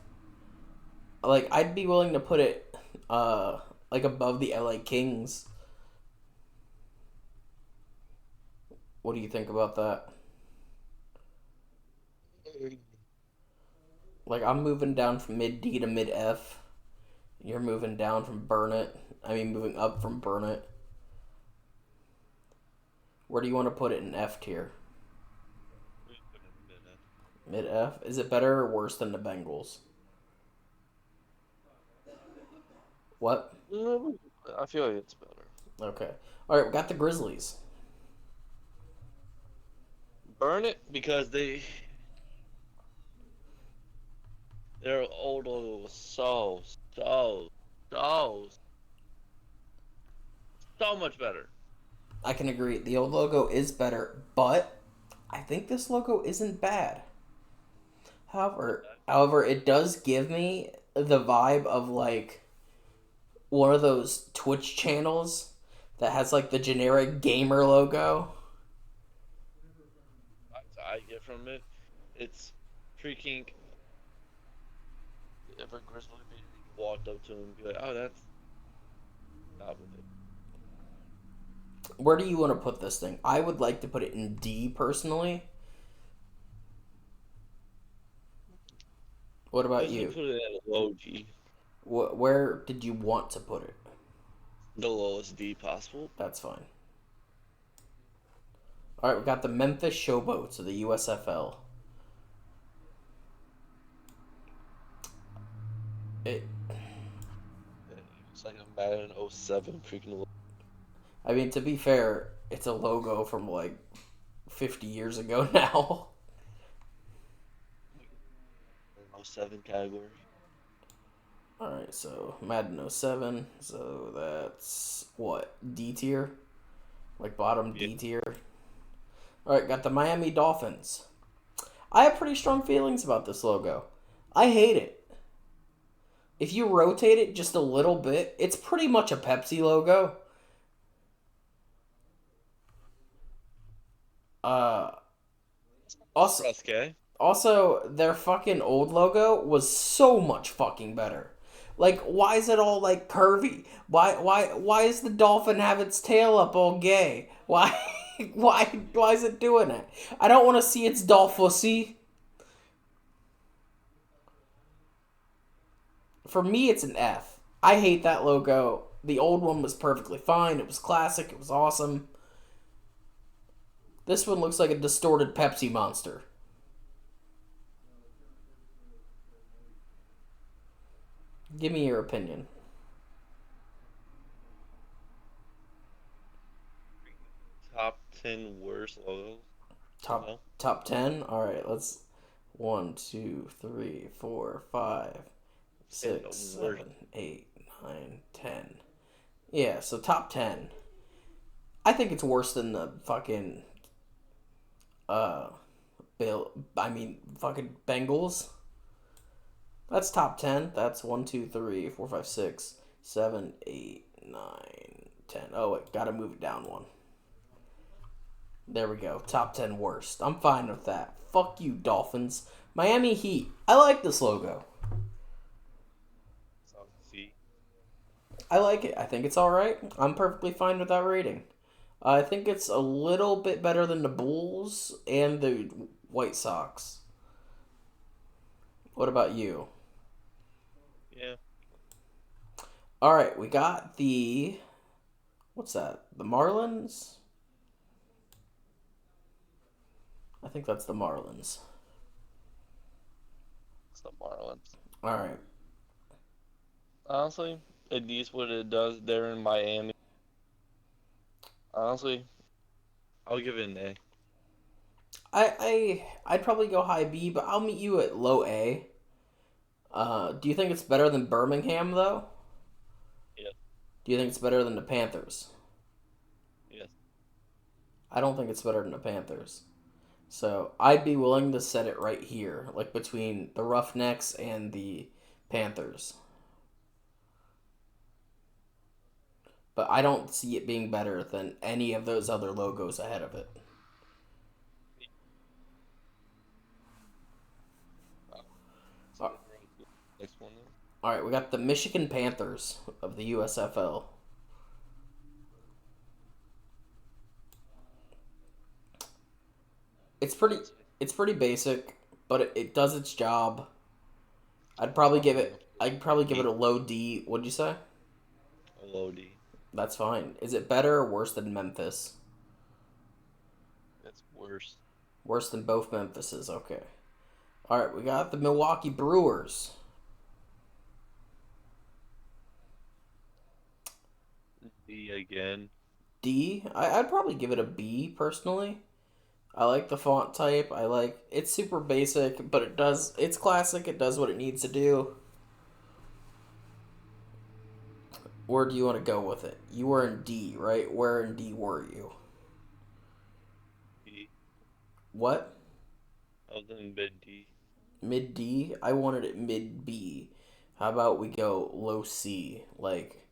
A: Like, I'd be willing to put it like above the LA Kings. What do you think about that? Like, I'm moving down from mid D to mid F. You're moving down from burn it. I mean, moving up from burn it. Where do you want to put it in F tier?
C: We can put it in mid F.
A: Mid F? Is it better or worse than the Bengals? What?
C: I feel like it's better.
A: Okay. Alright, we got the Grizzlies.
C: Burn it because their old logo was so much better.
A: I can agree. The old logo is better, but I think this logo isn't bad. However, it does give me the vibe of like one of those Twitch channels that has like the generic gamer logo.
C: I get from it. It's freaking. If a Grizzly walked up to him and be like, "Oh, that's not with it."
A: Where do you want to put this thing? I would like to put it in D personally. What about
C: Let's
A: you?
C: put it at a low G,
A: Where did you want to put it?
C: the lowest D possible.
A: That's fine. All right, we got the Memphis Showboats of the USFL. It.
C: It's like a Madden 07 freaking.
A: I mean, to be fair, it's a logo from like 50 years ago now.
C: 07 category.
A: Alright, so Madden 07. So that's what? D tier? Like bottom D
C: Yeah.
A: tier? Alright, got the Miami Dolphins. I have pretty strong feelings about this logo. I hate it. If you rotate it just a little bit, it's pretty much a Pepsi logo. Also,
C: Okay.
A: Also, their fucking old logo was so much fucking better. Like, why is it all like curvy? Why is the dolphin have its tail up all gay? Why, why is it doing it? I don't want to see its dolphussy. For me, it's an F. I hate that logo. The old one was perfectly fine. It was classic. It was awesome. This one looks like a distorted Pepsi monster. Give me your opinion.
C: Top 10 worst logos.
A: Top
C: No.
A: top 10. All right, let's 1, 2, 3, 4, 5,
C: And the
A: 6,
C: worst.
A: 7, 8, 9, 10. Yeah, so top 10. I think it's worse than the fucking uh fucking Bengals. That's top 10. That's 1, 2, 3, 4, 5, 6, 7, 8, 9, 10. Oh wait, gotta move it down one. There we go. Top 10 worst. I'm fine with that. Fuck you, Dolphins. Miami Heat. I like this logo.
C: So, see.
A: I like it. I think it's alright. I'm perfectly fine with that rating. I think it's a little bit better than the Bulls and the White Sox. What about you?
C: Yeah.
A: Alright, we got the. What's that? The Marlins? I think that's the Marlins.
C: It's the Marlins.
A: Alright.
C: Honestly, it needs what it does there in Miami. Honestly, I'll give it an A.
A: I'd probably go high B, but I'll meet you at low A. Do you think it's better than Birmingham though?
C: Yes.
A: Do you think it's better than the Panthers?
C: Yes.
A: I don't think it's better than the Panthers. So I'd be willing to set it right here, like between the Roughnecks and the Panthers. But I don't see it being better than any of those other logos ahead of it.
C: So next one then.
A: All right, we got the Michigan Panthers of the USFL. It's pretty it's pretty basic, but it does its job. I'd probably give it a low D. What'd you say?
C: A low D.
A: That's fine. Is it better or worse than Memphis?
C: That's worse.
A: Worse than both Memphises. Okay. All right, we got the Milwaukee Brewers.
C: D again.
A: D. I'd probably give it a B personally. I like the font type. It's super basic, but it's classic. It does what it needs to do. Where do you want to go with it? You were in D, right? Where in D were you?
C: D.
A: What?
C: I was in mid D.
A: Mid D? I wanted it mid B. How about we go low C, like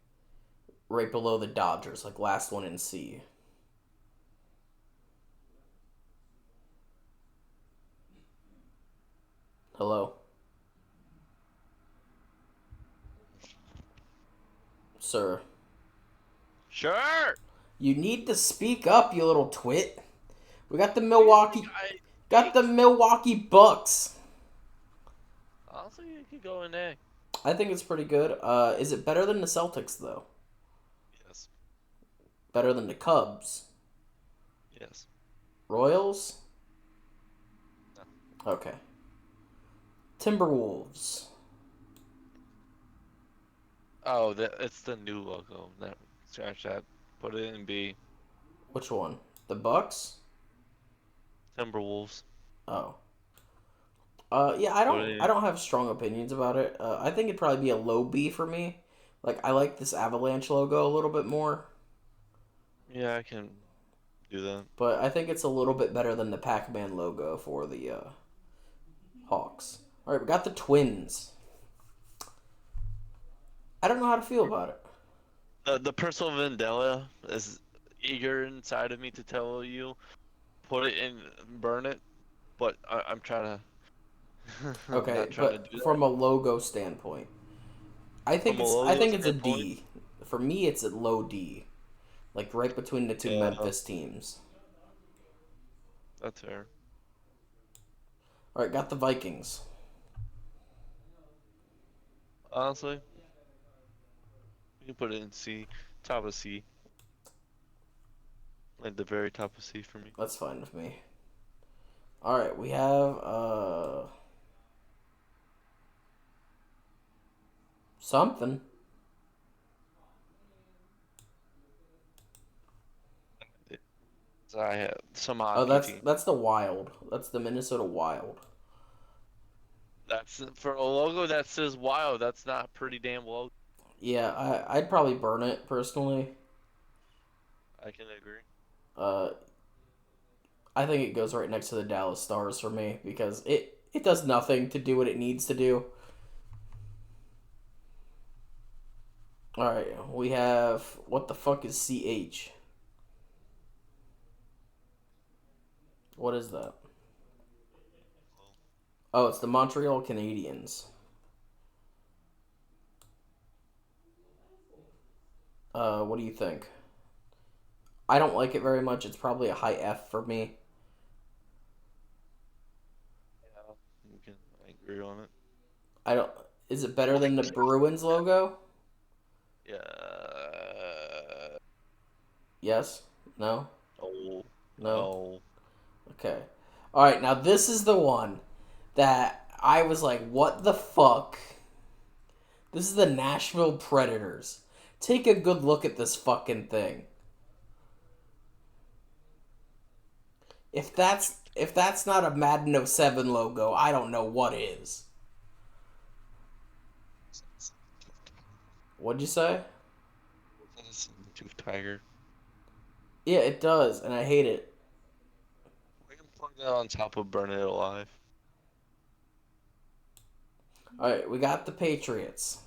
A: right below the Dodgers, like last one in C. Hello? Sir.
C: Sure.
A: You need to speak up, you little twit. We got the
C: I
A: Milwaukee Bucks.
C: honestly, it could go in A.
A: I think it's pretty good. Is it better than the Celtics though?
C: Yes.
A: Better than the Cubs?
C: Yes.
A: Royals?
C: No.
A: Okay. Timberwolves.
C: Oh, it's the new logo. That scratch that. Put it in B.
A: Which one? The Bucks?
C: Timberwolves.
A: Oh. Yeah,
C: Put it
A: I
C: in.
A: don't have strong opinions about it. I think it'd probably be a low B for me. Like I like this Avalanche logo a little bit more,
C: Yeah, I can do that.
A: but I think it's a little bit better than the Pac-Man logo for the Hawks. All right, we got the Twins. I don't know how to feel about it.
C: The personal Vendetta is eager inside of me to tell you, put it in, burn it, but I'm trying to. I'm
A: Okay,
C: not trying to
A: but
C: do that.
A: from a logo standpoint,
C: From a
A: I
C: logo
A: think it's a
C: standpoint,
A: D. For me, it's a low D, like right between the two
C: yeah,
A: Memphis teams.
C: that's fair.
A: All right, got the Vikings.
C: Honestly, you can put it in C, top of C, like the very top of C for me.
A: That's fine with me. All right, we have something.
C: So I have some
A: Oh,
C: hockey team.
A: that's the Wild. That's the Minnesota Wild.
C: That's for a logo that says "Wild." That's not a pretty damn logo.
A: Yeah, I'd probably burn it personally.
C: I can agree.
A: Uh, I think it goes right next to the Dallas Stars for me because it does nothing to do what it needs to do. All right, we have what the fuck is CH? What is that? Oh, it's the Montreal Canadiens. What do you think? I don't like it very much. It's probably a high F for me.
C: Yeah, you can. I agree on it.
A: I don't. Is it better than the Bruins logo?
C: Yeah.
A: Yes. No.
C: Oh.
A: No.
C: No.
A: Okay. All right. Now this is the one that I was like, "What the fuck?" This is the Nashville Predators. Take a good look at this fucking thing. If that's not a Madden '07 logo, I don't know what is. What'd you say?
C: Tooth tiger.
A: Yeah, it does, and I hate it.
C: We can plug that on top of Burn It Alive.
A: All right, we got the Patriots.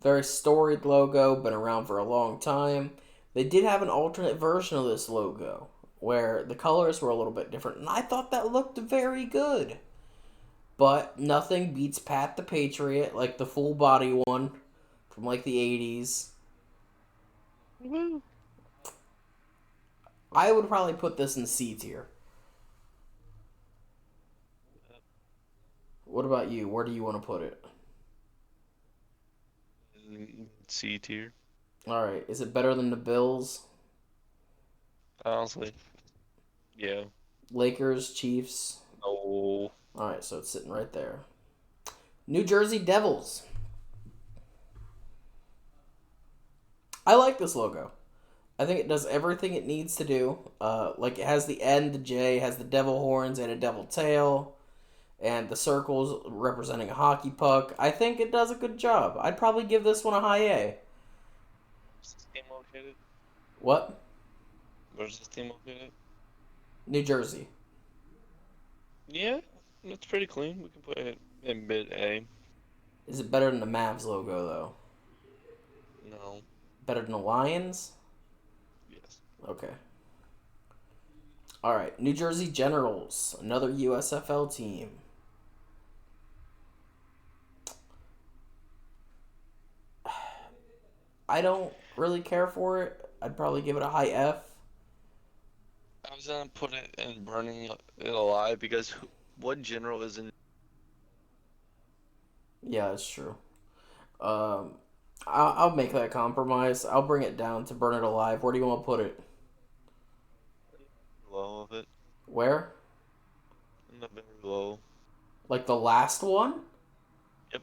A: Very storied logo, been around for a long time. They did have an alternate version of this logo where the colors were a little bit different, and I thought that looked very good. But nothing beats Pat the Patriot, like the full body one from like the 80s.
C: Woo.
A: I would probably put this in C tier. What about you? Where do you want to put it?
C: C tier.
A: All right, is it better than the Bills,
C: Honestly. Yeah.
A: Lakers, Chiefs?
C: No.
A: All right, so it's sitting right there. New Jersey Devils. I like this logo. I think it does everything it needs to do. Like it has the N, the J, has the devil horns and a devil tail, and the circles representing a hockey puck. I think it does a good job. I'd probably give this one a high A.
C: Where's this team located?
A: What?
C: Where's this team located?
A: New Jersey.
C: Yeah, it's pretty clean. We can put it in mid A.
A: Is it better than the Mavs logo though?
C: No.
A: Better than the Lions?
C: Yes.
A: Okay. All right, New Jersey Generals, another USFL team. I don't really care for it. I'd probably give it a high F.
C: I was gonna put it in Burning It Alive because what general is in?
A: Yeah, that's true. Um, I'll make that compromise. I'll bring it down to Burn It Alive. Where do you want to put it?
C: Low of it.
A: Where?
C: In the very low.
A: Like the last one?
C: Yep.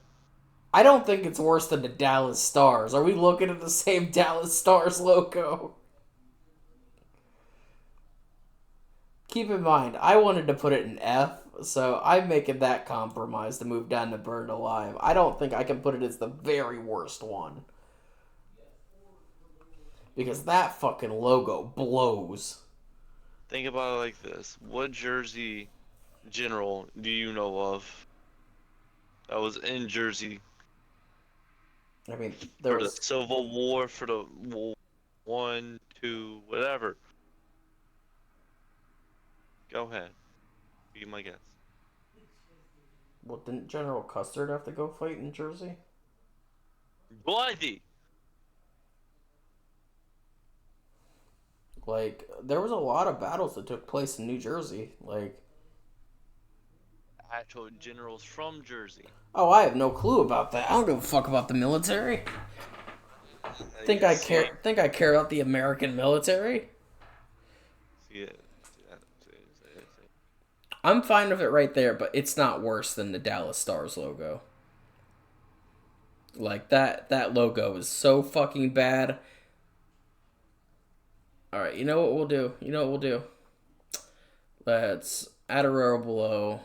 A: I don't think it's worse than the Dallas Stars. Are we looking at the same Dallas Stars logo? Keep in mind, I wanted to put it in F, so I'm making that compromise to move down to Burned Alive. I don't think I can put it as the very worst one. Because that fucking logo blows.
C: Think about it like this. What Jersey general do you know of that was in Jersey
A: I mean, there
C: for the
A: was...
C: Civil War, for the one, two, whatever? Go ahead. Be my guess.
A: Well, didn't General Custard have to go fight in Jersey?
C: Bloody.
A: Like, there was a lot of battles that took place in New Jersey. Like,
C: Actual generals from Jersey.
A: oh, I have no clue about that. I don't give a fuck about the military. Think I care? Think I care about the American military?
C: Yeah.
A: I'm fine with it right there, but it's not worse than the Dallas Stars logo. Like that logo is so fucking bad. All right, you know what we'll do? Let's add a row below.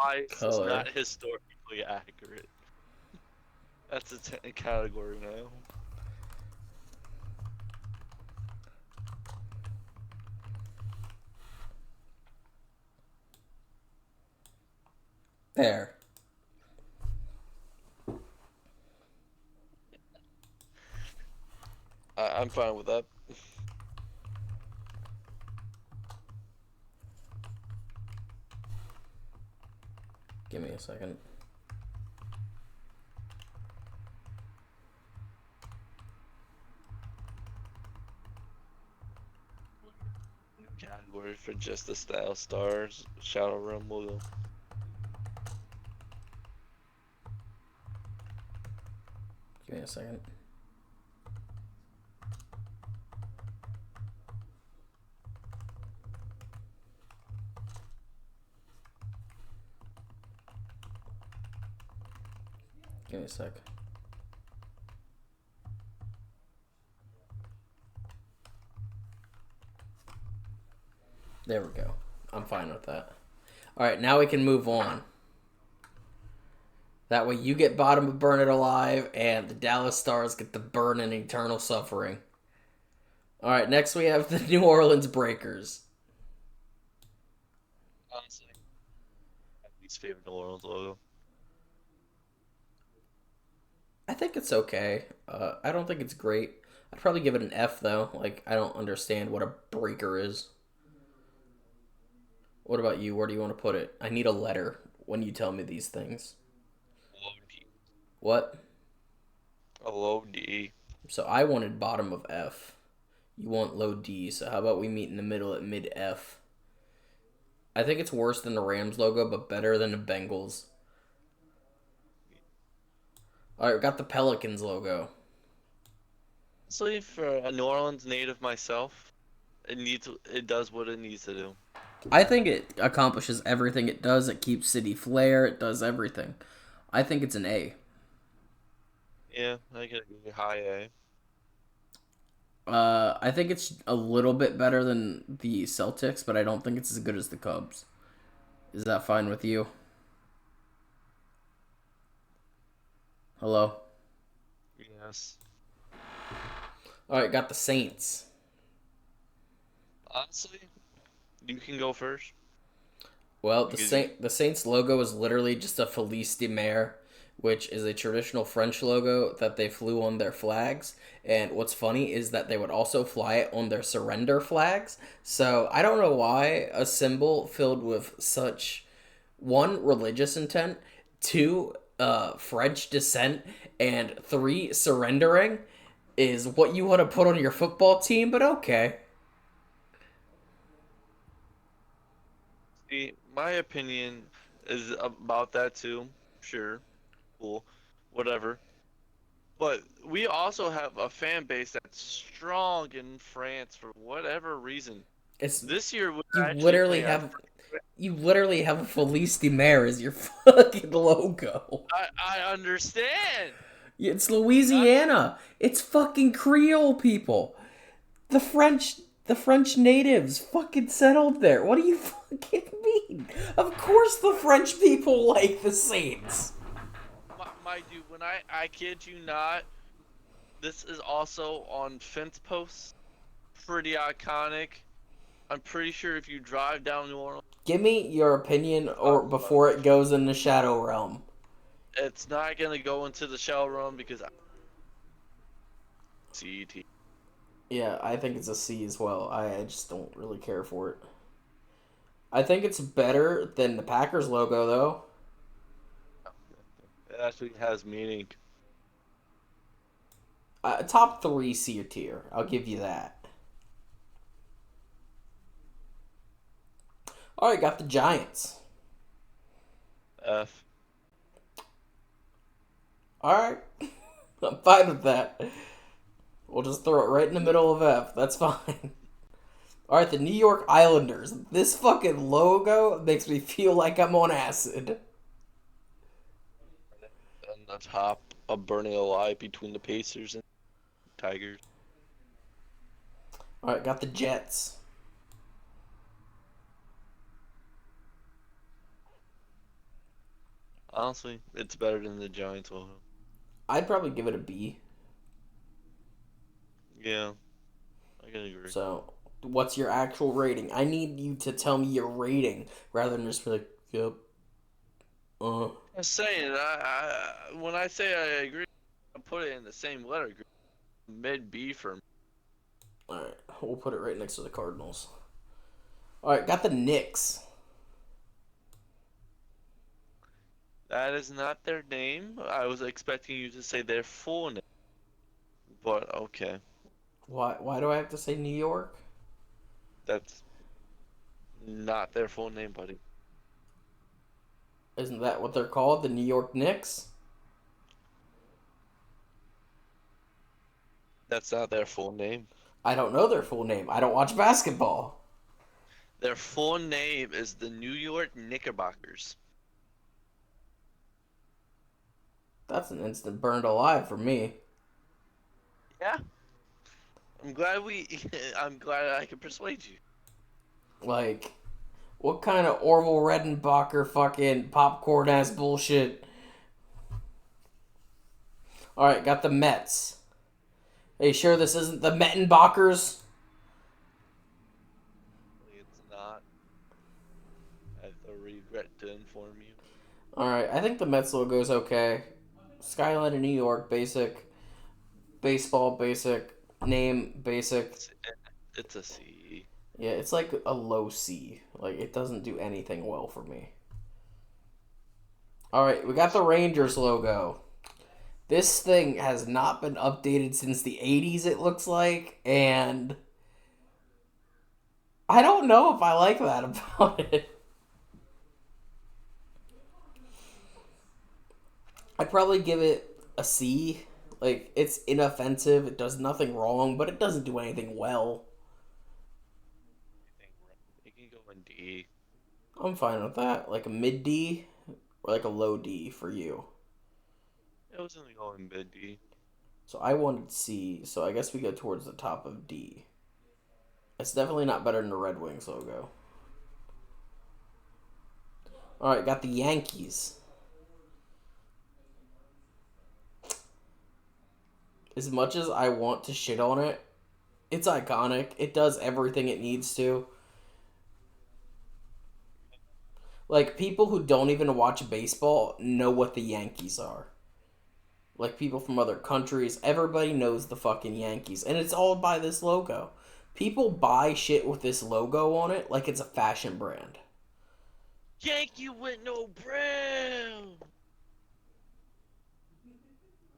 C: why it's
A: color.
C: not historically accurate. That's a category now.
A: There.
C: I'm fine with that.
A: Give me a second.
C: Category for just the style stars. Shadow Realm logo.
A: Give me a second. Give me a sec. There we go. I'm fine with that. Alright, now we can move on. That way you get bottom of Burn It Alive, and the Dallas Stars get the burn in eternal suffering. Alright, next we have the New Orleans Breakers.
C: Honestly, my least favorite New Orleans logo.
A: I think it's okay. I don't think it's great. I'd probably give it an F, though. Like, I don't understand what a breaker is. What about you? Where do you want to put it? I need a letter when you tell me these things.
C: Low D.
A: What?
C: A low D.
A: So I wanted bottom of F. You want low D, so how about we meet in the middle at mid F? I think it's worse than the Rams logo, but better than the Bengals. Alright, we got the Pelicans logo.
C: Honestly, for a New Orleans native myself, it does what it needs to do.
A: I think it accomplishes everything it does. It keeps city flair. It does everything. I think it's an A.
C: Yeah, I get a high A.
A: I think it's a little bit better than the Celtics, but I don't think it's as good as the Cubs. Is that fine with you? Hello?
C: Yes.
A: Alright, got the Saints.
C: Honestly, you can go first.
A: Well, the Saints logo is literally just a Felice de Mer, which is a traditional French logo that they flew on their flags. And what's funny is that they would also fly it on their surrender flags. So I don't know why a symbol filled with such, one, religious intent, two, French descent, and three, surrendering is what you want to put on your football team, but okay.
C: See, my opinion is about that too. Sure, cool, whatever. But we also have a fan base that's strong in France for whatever reason.
A: It's
C: This year we
A: you
C: actually
A: literally
C: play
A: have you literally have a Felice de Mer as your fucking logo.
C: I understand.
A: It's Louisiana. It's fucking Creole people. The French natives fucking settled there. What do you fucking mean? Of course the French people like the Saints.
C: My dude, when I kid you not, this is also on fence posts. Pretty iconic. I'm pretty sure if you drive down New Orleans,
A: Give me your opinion or before it goes in the Shadow Realm.
C: it's not gonna go into the shell run because CET.
A: Yeah, I think it's a C as well. I just don't really care for it. I think it's better than the Packers logo, though.
C: It actually has meaning.
A: Top 3 C tier. I'll give you that. Alright, got the Giants.
C: F.
A: Alright. I'm fine with that. We'll just throw it right in the middle of F. That's fine. Alright, the New York Islanders. This fucking logo makes me feel like I'm on acid.
C: And the top of Burning Alive between the Pacers and Tigers.
A: Alright, got the Jets.
C: Honestly, it's better than the Giants logo.
A: I'd probably give it a B.
C: Yeah, I can agree.
A: So, what's your actual rating? I need you to tell me your rating rather than just be like, yep,
C: I'm saying, when I say I agree, I put it in the same letter group. Mid B for me.
A: Alright, we'll put it right next to the Cardinals. Alright, got the Knicks.
C: That is not their name. I was expecting you to say their full name, but okay.
A: Why do I have to say New York?
C: That's not their full name, buddy.
A: Isn't that what they're called? The New York Knicks?
C: That's not their full name.
A: I don't know their full name. I don't watch basketball.
C: Their full name is the New York Knickerbockers.
A: That's an instant burned alive for me.
C: Yeah. I'm glad I'm glad I could persuade you.
A: Like, what kind of Orville Redenbacher fucking popcorn ass bullshit? Alright, got the Mets. Are you sure this isn't the Mettenbachers?
C: It's not. I have to regret to inform you.
A: Alright, I think the Mets logo is okay. Skyline of New York, basic. Baseball, basic. Name, basic.
C: It's a C.
A: Yeah, it's like a low C. Like, it doesn't do anything well for me. Alright, we got the Rangers logo. This thing has not been updated since the 80s, it looks like, and I don't know if I like that about it. I'd probably give it a C. Like, it's inoffensive, it does nothing wrong, but it doesn't do anything well.
C: It can go in D.
A: I'm fine with that. Like a mid D or like a low D for you.
C: It was only going mid D.
A: So I wanted C, so I guess we go towards the top of D. It's definitely not better than the Red Wings logo. Alright, got the Yankees. As much as I want to shit on it, it's iconic. It does everything it needs to. Like, people who don't even watch baseball know what the Yankees are. Like, people from other countries, everybody knows the fucking Yankees. And it's all by this logo. People buy shit with this logo on it like it's a fashion brand.
C: Yankee with no brown.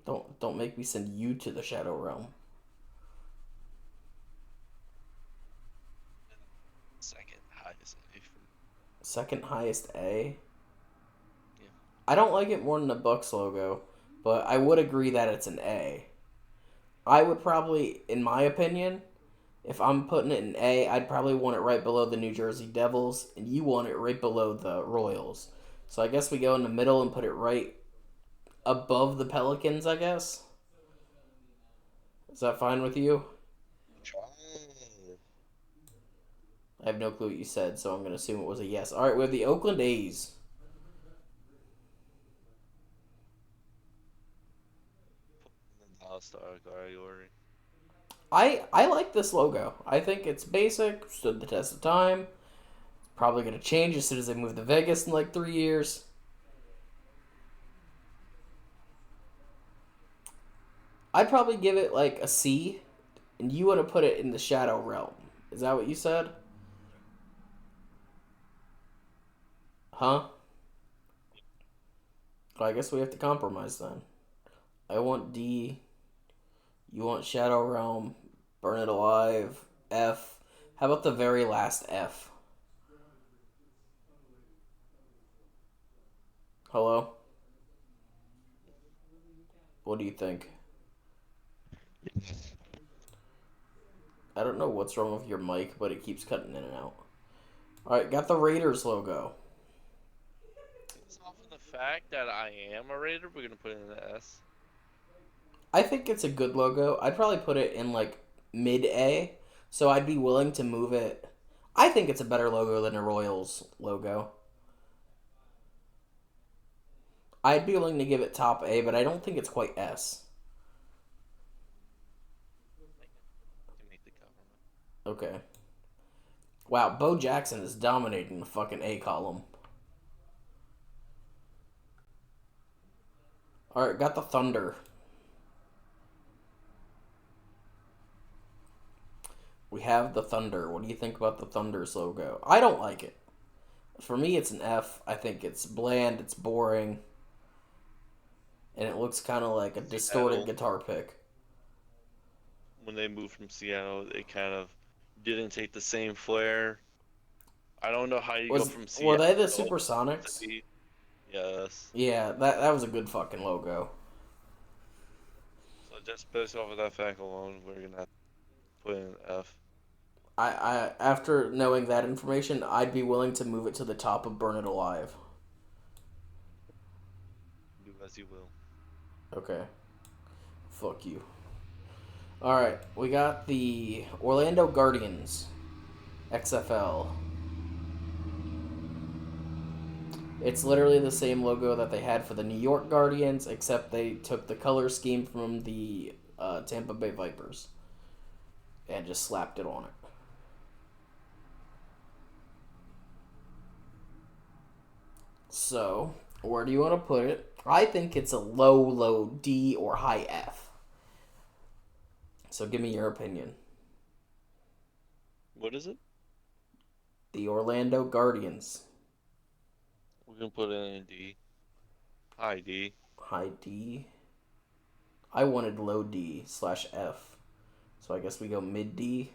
A: Don't make me send you to the Shadow Realm.
C: Second highest A for me.
A: Second highest A.
C: Yeah.
A: I don't like it more than the Bucks logo, but I would agree that it's an A. I would probably, in my opinion, if I'm putting it in A, I'd probably want it right below the New Jersey Devils, and you want it right below the Royals. So I guess we go in the middle and put it right above the Pelicans, I guess. Is that fine with you?
C: Try.
A: I have no clue what you said, so I'm going to assume it was a yes. All right, we have the Oakland A's.
C: In the All-Star category.
A: I like this logo. I think it's basic, stood the test of time. It's probably going to change as soon as they move to Vegas in like 3 years. I'd probably give it like a C, and you want to put it in the Shadow Realm. Is that what you said? Huh? Well, I guess we have to compromise then. I want D. You want Shadow Realm. Burn It Alive. F. How about the very last F? Hello? What do you think? I don't know what's wrong with your mic, but it keeps cutting in and out. Alright, got the Raiders logo.
C: Based off of the fact that I am a Raider, we're gonna put it in the S.
A: I think it's a good logo. I'd probably put it in like mid A, so I'd be willing to move it. I think it's a better logo than a Royals logo. I'd be willing to give it top A, but I don't think it's quite S.
C: Can make the cover.
A: Okay. Wow, Bo Jackson is dominating the fucking A column. Alright, got the Thunder. We have the Thunder. What do you think about the Thunder's logo? I don't like it. For me, it's an F. I think it's bland, it's boring, and it looks kind of like a distorted
C: Seattle.
A: guitar pick.
C: When they moved from Seattle, they kind of didn't take the same flair. I don't know how you go from Seattle.
A: Were they the
C: to
A: Supersonics?
C: be- Yes.
A: Yeah, that was a good fucking logo.
C: So just based off of that fact alone, we're gonna have to put in an F.
A: I after knowing that information, I'd be willing to move it to the top of Burn It Alive.
C: Do as you will.
A: Okay. Fuck you. Alright, we got the Orlando Guardians XFL. It's literally the same logo that they had for the New York Guardians, except they took the color scheme from the Tampa Bay Vipers and just slapped it on it. So, where do you want to put it? I think it's a low D or high F. So give me your opinion.
C: What is it?
A: The Orlando Guardians.
C: We're gonna put it in a D. High D.
A: High D. I wanted low D/F. So I guess we go mid D.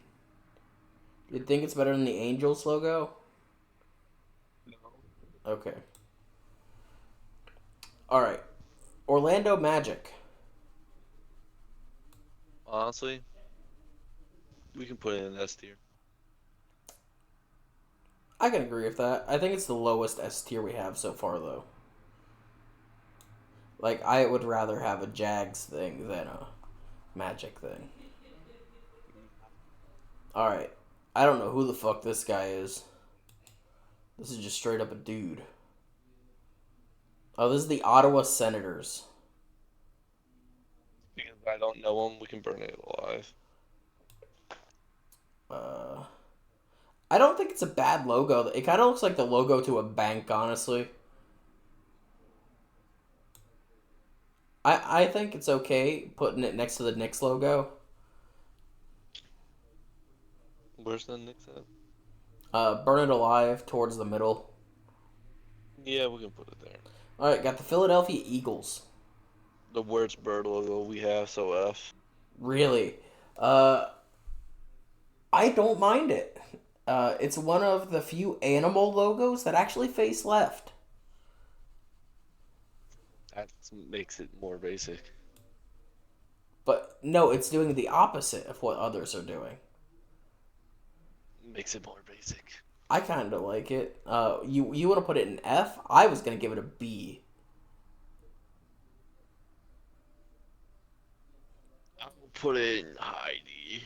A: You think it's better than the Angels logo?
C: No.
A: Okay. Alright. Orlando Magic.
C: Honestly, we can put it in S tier.
A: I can agree with that. I think it's the lowest S tier we have so far, though. Like, I would rather have a Jags thing than a Magic thing. Alright. I don't know who the fuck this guy is. This is just straight up a dude. Oh, this is the Ottawa Senators.
C: Because if I don't know him, we can burn it alive.
A: I don't think it's a bad logo. It kind of looks like the logo to a bank, honestly. I think it's okay putting it next to the Knicks logo.
C: Where's the Knicks at?
A: Burn It Alive towards the middle.
C: Yeah, we can put it there.
A: Alright, got the Philadelphia Eagles.
C: The worst bird logo we have, so F.
A: Really? I don't mind it. It's one of the few animal logos that actually face left.
C: That makes it more basic.
A: But no, it's doing the opposite of what others are doing.
C: Makes it more basic.
A: I kind of like it. You want to put it in F? I was gonna give it a B.
C: I'll put it in high D.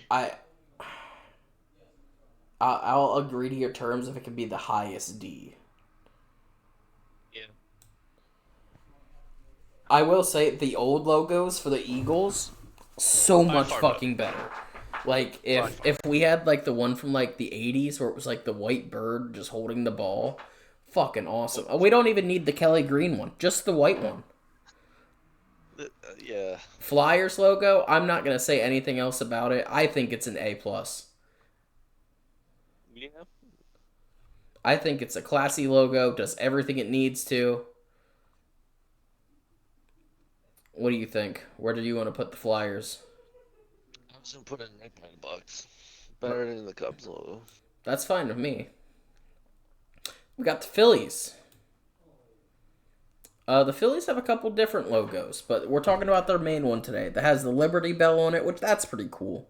A: I'll agree to your terms if it can be the highest D.
C: Yeah.
A: I will say the old logos for the Eagles so much
C: far
A: fucking better. Like if we had like the one from like the 80s where it was like the white bird just holding the ball, fucking awesome. We don't even need the Kelly Green one, just the white one.
C: Yeah.
A: Flyers logo, I'm not going to say anything else about it. I think it's an A+.
C: Yeah.
A: I think it's a classy logo, does everything it needs to. What do you think? Where do you want to put the Flyers?
C: I was gonna put it in right by the Bucks. Better than the Cubs logo.
A: That's fine with me. We got the Phillies. The Phillies have a couple different logos, but we're talking about their main one today that has the Liberty Bell on it, which that's pretty cool.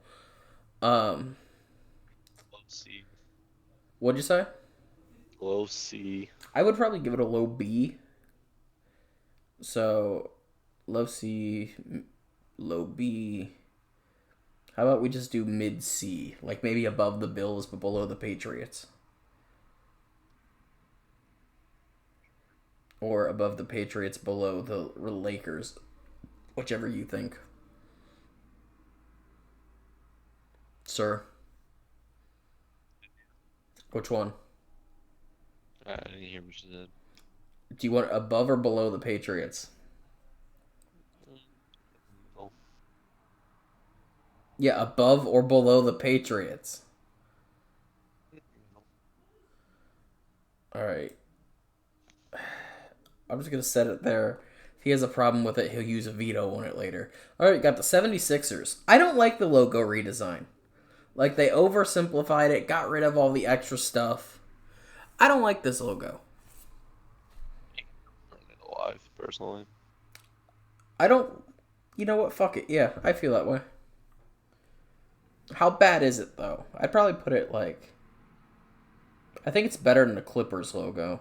C: Low C.
A: What'd you say?
C: Low C.
A: I would probably give it a low B. So, low C, low B. How about we just do mid C? Like maybe above the Bills, but below the Patriots. or above the Patriots, below the Lakers, whichever you think. Sir, which one?
C: I didn't hear what you said.
A: Do you want above or below the Patriots?
C: Oh,
A: Yeah, above or below the Patriots. All right. I'm just going to set it there. If he has a problem with it, he'll use a veto on it later. All right, got the 76ers. I don't like the logo redesign. Like, they oversimplified it, got rid of all the extra stuff. I don't like this logo.
C: alive, personally.
A: I don't... You know what? Fuck it. Yeah, I feel that way. How bad is it, though? I'd probably put it, like... I think it's better than the Clippers logo.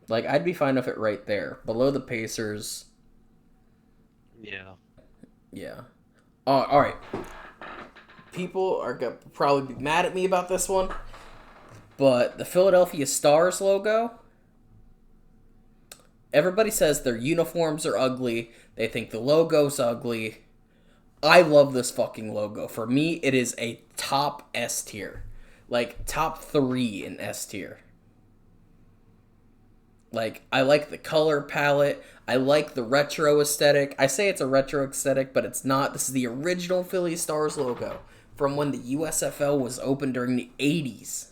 A: Like, I'd be fine with it right there. Below the Pacers.
C: Yeah.
A: Yeah. Alright. People are going to probably be mad at me about this one. But the Philadelphia Stars logo... Everybody says their uniforms are ugly. They think the logo's ugly. I love this fucking logo. For me, it is a top S tier. Like, top 3 in S tier. Like, I like the color palette. I like the retro aesthetic. I say it's a retro aesthetic, but it's not. This is the original Philly Stars logo from when the USFL was open during the 80s.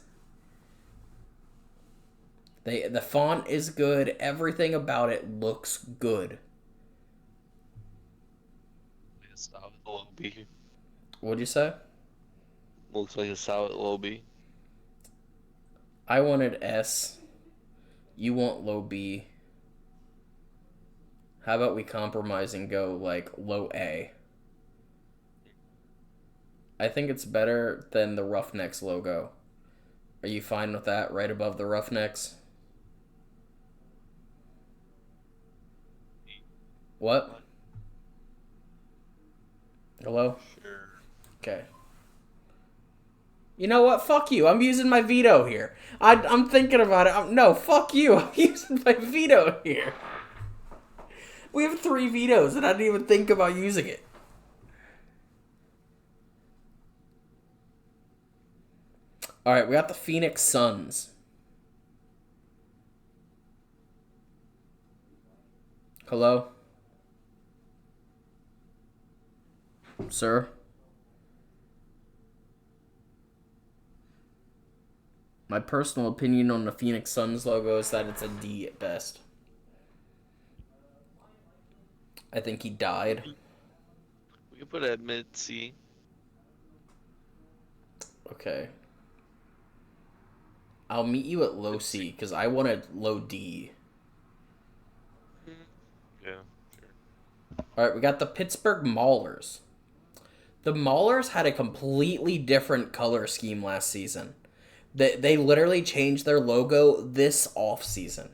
A: The font is good. Everything about it looks good.
C: A solid low B.
A: What'd you say?
C: Looks like a solid low B.
A: I wanted S. You want low B. How about we compromise and go, like, low A? I think it's better than the Roughnecks logo. Are you fine with that, right above the Roughnecks? What? Hello?
C: Sure.
A: Okay. You know what? Fuck you. I'm using my veto here. I'm thinking about it. No, fuck you. I'm using my veto here. We have 3 vetoes, and I didn't even think about using it. Alright, we got the Phoenix Suns. Hello? Sir? My personal opinion on the Phoenix Suns logo is that it's a D at best. I think he died.
C: We can put it at mid C.
A: Okay. I'll meet you at low C, because I wanted low D.
C: Yeah, sure.
A: Alright, we got the Pittsburgh Maulers. The Maulers had a completely different color scheme last season. They literally changed their logo this offseason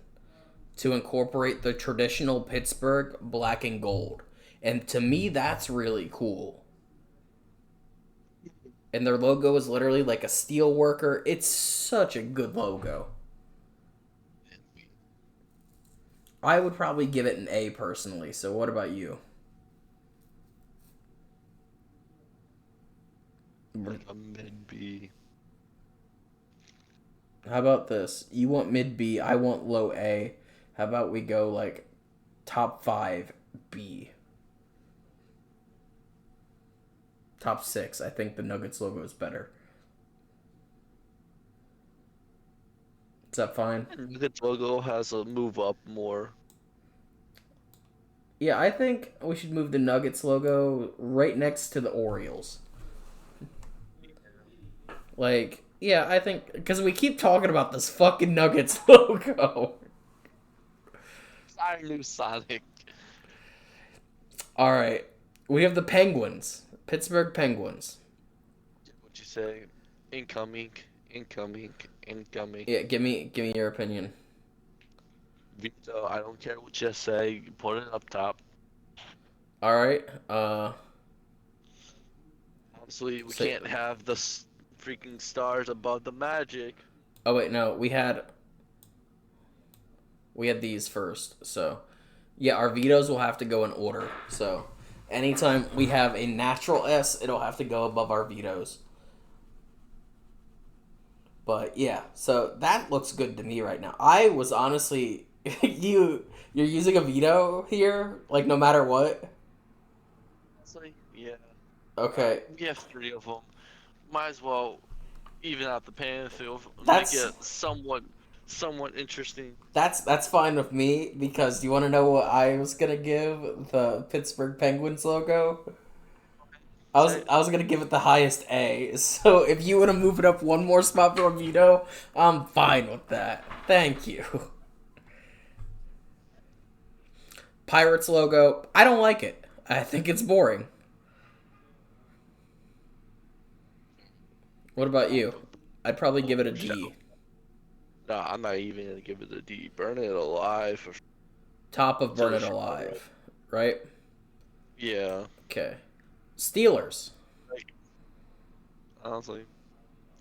A: to incorporate the traditional Pittsburgh black and gold. And to me, that's really cool. And their logo is literally like a steel worker. It's such a good logo. I would probably give it an A personally. So what about you?
C: Like a mid B.
A: How about this? You want mid B, I want low A. How about we go like top 5 B? Top 6. I think the Nuggets logo is better. Is that fine?
C: Nuggets logo has a move up more.
A: Yeah, I think we should move the Nuggets logo right next to the Orioles. Like, yeah, I think... Because we keep talking about this fucking Nuggets logo.
C: Sorry, new Sonic.
A: Alright. We have the Penguins. Pittsburgh Penguins.
C: What'd you say? Incoming.
A: Yeah, give me your opinion.
C: Veto, I don't care what you say. Put it up top.
A: Alright,
C: Obviously, we
A: So-
C: can't have the freaking stars above the Magic.
A: Oh wait, no, we had these first. So yeah, our vetoes will have to go in order. So anytime we have a natural S, it'll have to go above our vetoes. But yeah, so that looks good to me right now. I was honestly you're using a veto here, like no matter what.
C: It's like, yeah.
A: Okay,
C: We have three of them. Might as well even out the playing field, make
A: that's
C: it somewhat interesting.
A: that's fine with me because you want to know what I was gonna give the Pittsburgh Penguins logo. I was
C: Say,
A: I was gonna give it the highest A. So if you want to move it up one more spot for a veto, I'm fine with that. Thank you. Pirates logo. I don't like it. I think it's boring. What about you? I'd probably give it a D.
C: nah, I'm not even gonna give it a D. Burn it alive.
A: Top of
C: To
A: Burn
C: the
A: It
C: Chicago.
A: Alive, right?
C: Yeah.
A: Okay. Steelers.
C: Like, honestly,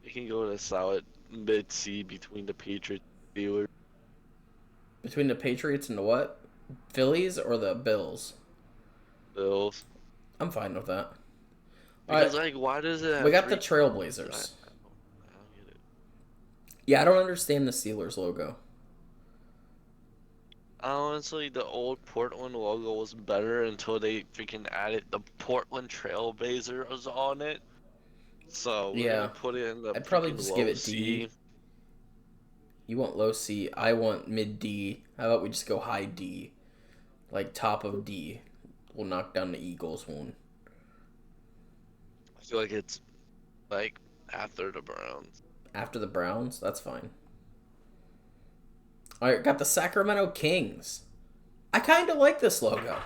C: it can go to solid mid C between the Patriots and Steelers.
A: Between the Patriots and the what? Phillies or the Bills?
C: Bills.
A: I'm fine with that. All right.
C: Because like, why does it
A: We
C: have
A: got the
C: three colors?
A: Trailblazers.
C: I don't get it.
A: Yeah, I don't understand the Steelers logo.
C: Honestly, the old Portland logo was better until they freaking added the Portland Trailblazers on it. So we're
A: Yeah,
C: gonna put it in the
A: I'd probably
C: freaking
A: just give
C: low
A: it D.
C: C.
A: You want low C. I want mid D. How about we just go high D? Like top of D. We'll knock down the Eagles one.
C: I feel like it's like after the Browns.
A: After the Browns, that's fine. All right, got the Sacramento Kings. I kind of like this logo.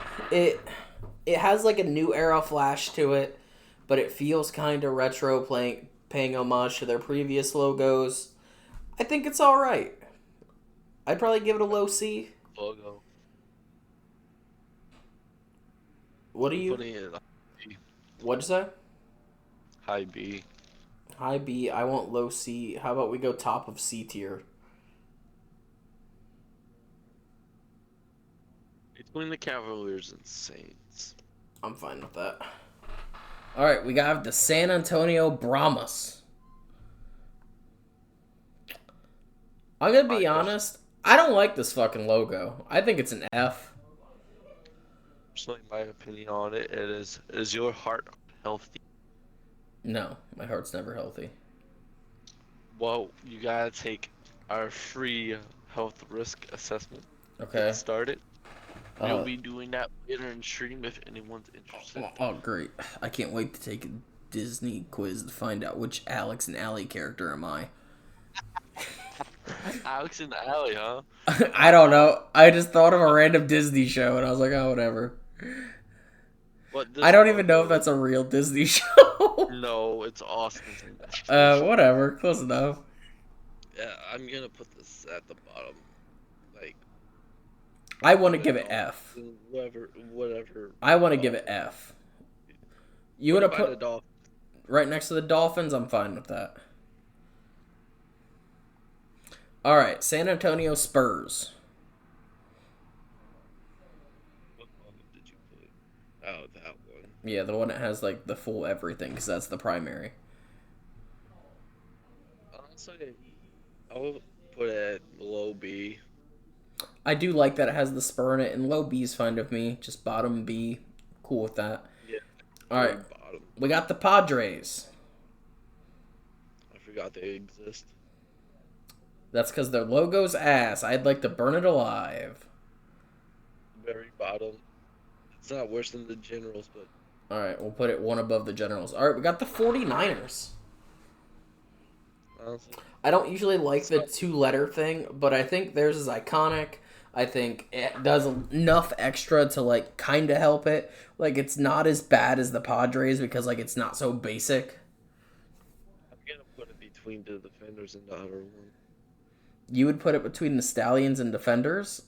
A: It has like a new era flash to it, but it feels kind of retro, paying homage to their previous logos. I think it's all right. I'd probably give it a low C.
C: Logo.
A: What do
C: I'm
A: you?
C: putting it in
A: What'd you say?
C: high B.
A: High B. I want low C. How about we go top of C tier?
C: Between the Cavaliers and Saints.
A: I'm fine with that. All right, we got the San Antonio Brahmas. I'm gonna be honest. I don't like this fucking logo. I think it's an F.
C: Personally, my opinion on it, is your heart healthy?
A: No, my heart's never healthy.
C: Well, you gotta take our free health risk assessment.
A: Okay.
C: Get started. We'll
A: Uh,
C: be doing that later in stream if anyone's interested.
A: oh, great. I can't wait to take a Disney quiz to find out which Alex and Allie character am I.
C: Alex and Allie, huh?
A: I don't know. I just thought of a random Disney show and I was like, oh, whatever.
C: What
A: I don't even know if that's a real Disney show.
C: No, it's Austin.
A: Whatever. Close enough.
C: Yeah, I'm gonna put this at the bottom. Like,
A: I want to give it F.
C: Whatever.
A: I want to give it F. You want to
C: the
A: put
C: Dolphins?
A: right next to the Dolphins? I'm fine with that. All right, San Antonio Spurs.
C: What one did you put? Oh, that one.
A: Yeah, the one that has like the full everything because that's the primary.
C: Honestly, I will put it at low B.
A: I do like that it has the spur in it, and low B is fine with me. Just bottom B, cool with that.
C: Yeah.
A: All right,
C: Bottom.
A: we got the Padres.
C: I forgot they exist.
A: That's because their logo's ass. I'd like to burn it alive.
C: Very bottom. It's not worse than the Generals, but
A: All right, we'll put it one above the Generals. All right, we got the 49ers.
C: honestly,
A: I don't usually like the two-letter thing, but I think theirs is iconic. I think it does enough extra to like kind of help it. Like it's not as bad as the Padres because like it's not so basic.
C: I'm gonna put it between the Defenders and the other one.
A: You would put it between the Stallions and Defenders.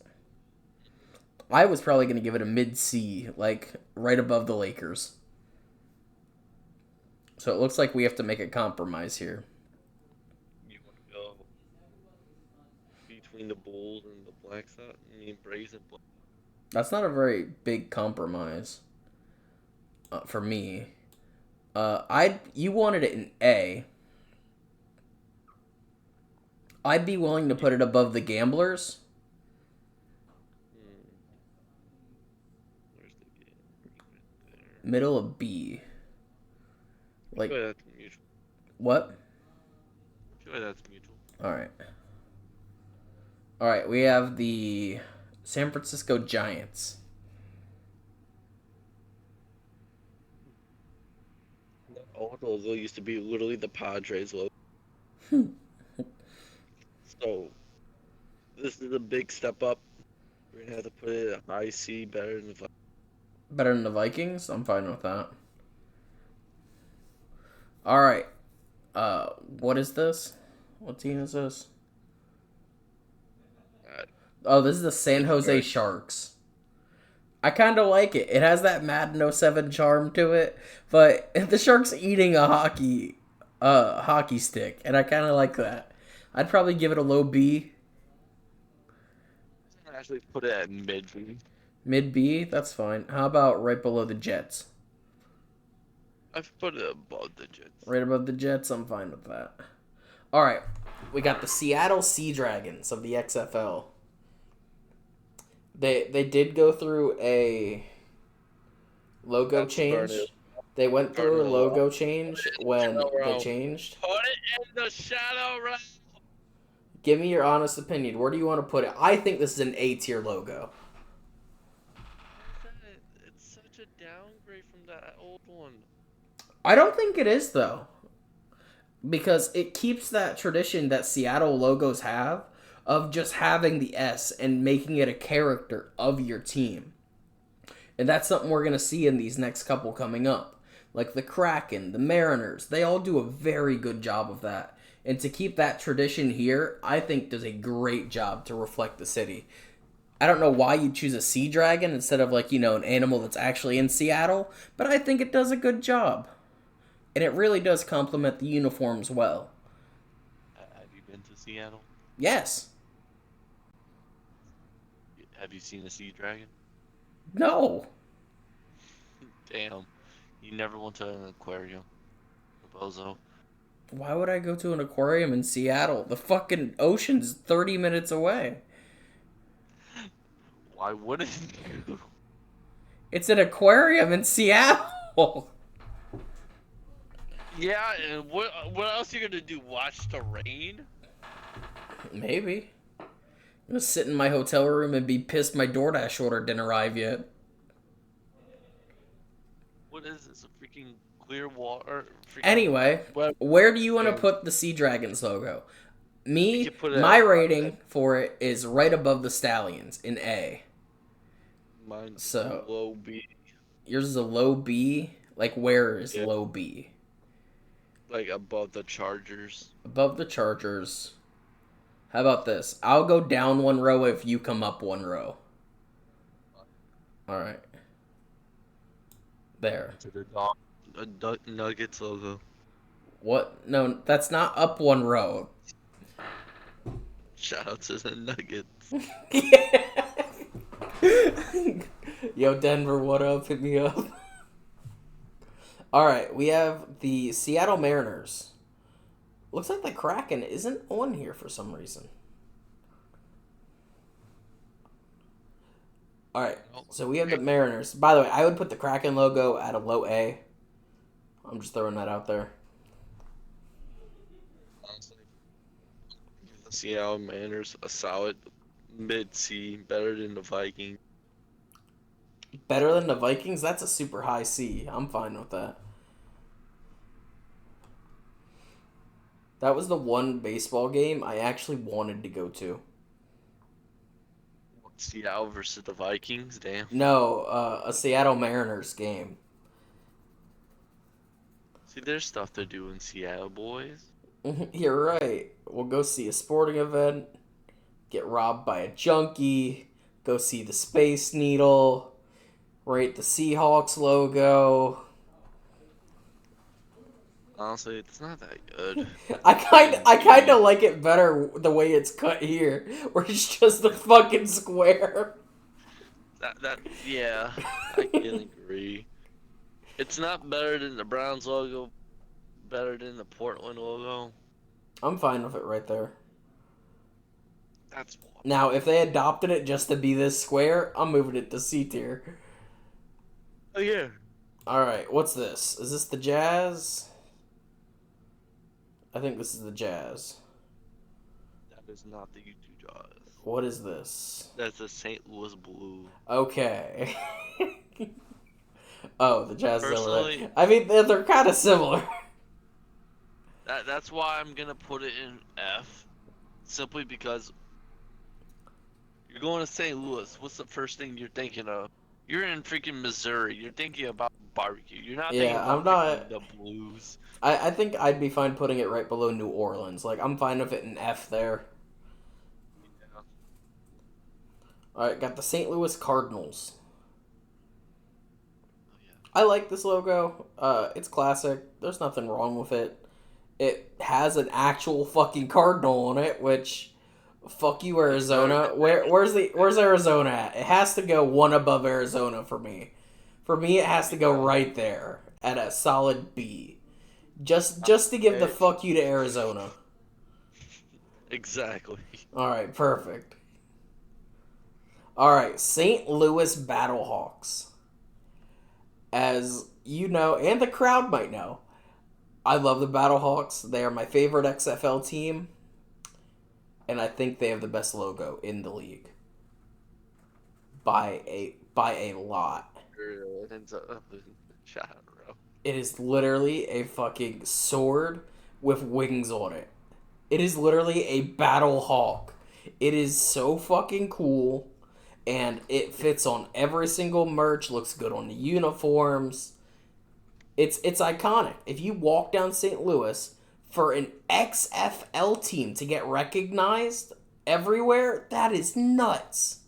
A: I was probably going to give it a mid C, like right above the Lakers. So it looks like we have to make a compromise here.
C: You want to go between the Bulls and the Black Sox. I mean, Braves and Black.
A: That's not a very big compromise for me. You wanted it in A. I'd be willing to put it above the Gamblers.
C: Where's the game? Right there.
A: Middle of B. Like,
C: Sure, that's mutual.
A: what?
C: Sure, that's mutual.
A: Alright, we have the San Francisco Giants.
C: The old logo used to be literally the Padres logo. So, this is a big step up. We're going to have to put it at high C, better than the
A: Better than the Vikings? I'm fine with that. Alright. What is this? What team is this? Oh, this is the San Jose Sharks. I kind of like it. It has that Madden 07 charm to it, but the Sharks eating a hockey stick, and I kind of like that. I'd probably give it a low B.
C: I'm gonna actually put it at mid B.
A: Mid B? That's fine. How about right below the Jets?
C: I've put it above the Jets.
A: Right above the Jets? I'm fine with that. Alright. We got the Seattle Sea Dragons of the XFL. They did go through a logo
C: That's
A: change.
C: burning.
A: They went through a
C: Burning.
A: logo change when
C: Shadow
A: they
C: realm.
A: changed.
C: Put it in the shadow realm.
A: Give me your honest opinion. Where do you want to put it? I think this is an A tier logo.
C: It's such a downgrade from that old one.
A: I don't think it is, though. Because it keeps that tradition that Seattle logos have of just having the S and making it a character of your team. And that's something we're going to see in these next couple coming up. Like the Kraken, the Mariners, they all do a very good job of that. And to keep that tradition here, I think does a great job to reflect the city. I don't know why you choose a sea dragon instead of an animal that's actually in Seattle, but I think it does a good job. And it really does complement the uniforms well.
C: Have you been to Seattle?
A: Yes.
C: Have you seen a sea dragon?
A: No.
C: Damn. You never went to an aquarium. Bozo.
A: Why would I go to an aquarium in Seattle? The fucking ocean's 30 minutes away.
C: Why wouldn't you?
A: It's an aquarium in Seattle.
C: Yeah, and what else are you gonna do? Watch the rain?
A: Maybe. I'm gonna sit in my hotel room and be pissed my DoorDash order didn't arrive yet.
C: What is this? A freaking clear water?
A: Anyway, where do you want to put the Sea Dragons logo? Me, my rating for it is right above the Stallions in A.
C: Mine's
A: So,
C: low B.
A: Yours is a low B? Like, where is low B?
C: Like above the Chargers.
A: Above the Chargers. How about this? I'll go down one row if you come up one row. Alright. There.
C: To the Nuggets logo.
A: What? No, that's not up one row.
C: Shout out to the Nuggets.
A: Yo, Denver, what up? Hit me up. Alright, we have the Seattle Mariners. Looks like the Kraken isn't on here for some reason. Alright, so we have the Mariners. By the way, I would put the Kraken logo at a low A. I'm just throwing that out there.
C: Honestly, give the Seattle Mariners a solid mid C, better than the Vikings.
A: Better than the Vikings? That's a super high C. I'm fine with that. That was the one baseball game I actually wanted to go to.
C: Seattle versus the Vikings, damn.
A: No, a Seattle Mariners game.
C: See, there's stuff to do in Seattle, boys.
A: You're right. We'll go see a sporting event, get robbed by a junkie, go see the Space Needle, rate the Seahawks logo.
C: Honestly, it's not that good.
A: I kind of like it better the way it's cut here, where it's just a fucking square.
C: Yeah, I can agree. It's not better than the Browns logo, better than the Portland logo.
A: I'm fine with it right there.
C: That's
A: Now, if they adopted it just to be this square, I'm moving it to C tier.
C: oh yeah.
A: Alright, what's this? Is this the Jazz? I think this is the Jazz.
C: That is not the YouTube Jazz.
A: What is this?
C: That's the St. Louis Blue.
A: Okay. Oh, the Jazz is over
C: Personally,
A: there. I mean, they're kind of similar.
C: that's why I'm gonna put it in F, simply because you're going to St. Louis. What's the first thing you're thinking of? You're in freaking Missouri. You're thinking about barbecue. You're not thinking
A: Yeah, I'm
C: about
A: not.
C: the Blues.
A: I think I'd be fine putting it right below New Orleans. Like, I'm fine with it in F there.
C: Yeah.
A: Alright, got the St. Louis Cardinals.
C: Oh, yeah.
A: I like this logo. It's classic. There's nothing wrong with it. It has an actual fucking cardinal on it, which fuck you, Arizona. Where's Arizona at? It has to go one above Arizona for me. For me, it has to go right there at a solid B. Just to give the fuck you to Arizona.
C: Exactly.
A: All right, perfect. All right, St. Louis Battlehawks. As you know, and the crowd might know, I love the Battlehawks. They are my favorite XFL team, and I think they have the best logo in the league by a lot.
C: Shout out, bro.
A: It is literally a fucking sword with wings on it. It is literally a battle hawk. It is so fucking cool, and it fits on every single merch. Looks good on the uniforms. It's iconic. If you walk down St. Louis for an XFL team to get recognized everywhere, that is nuts.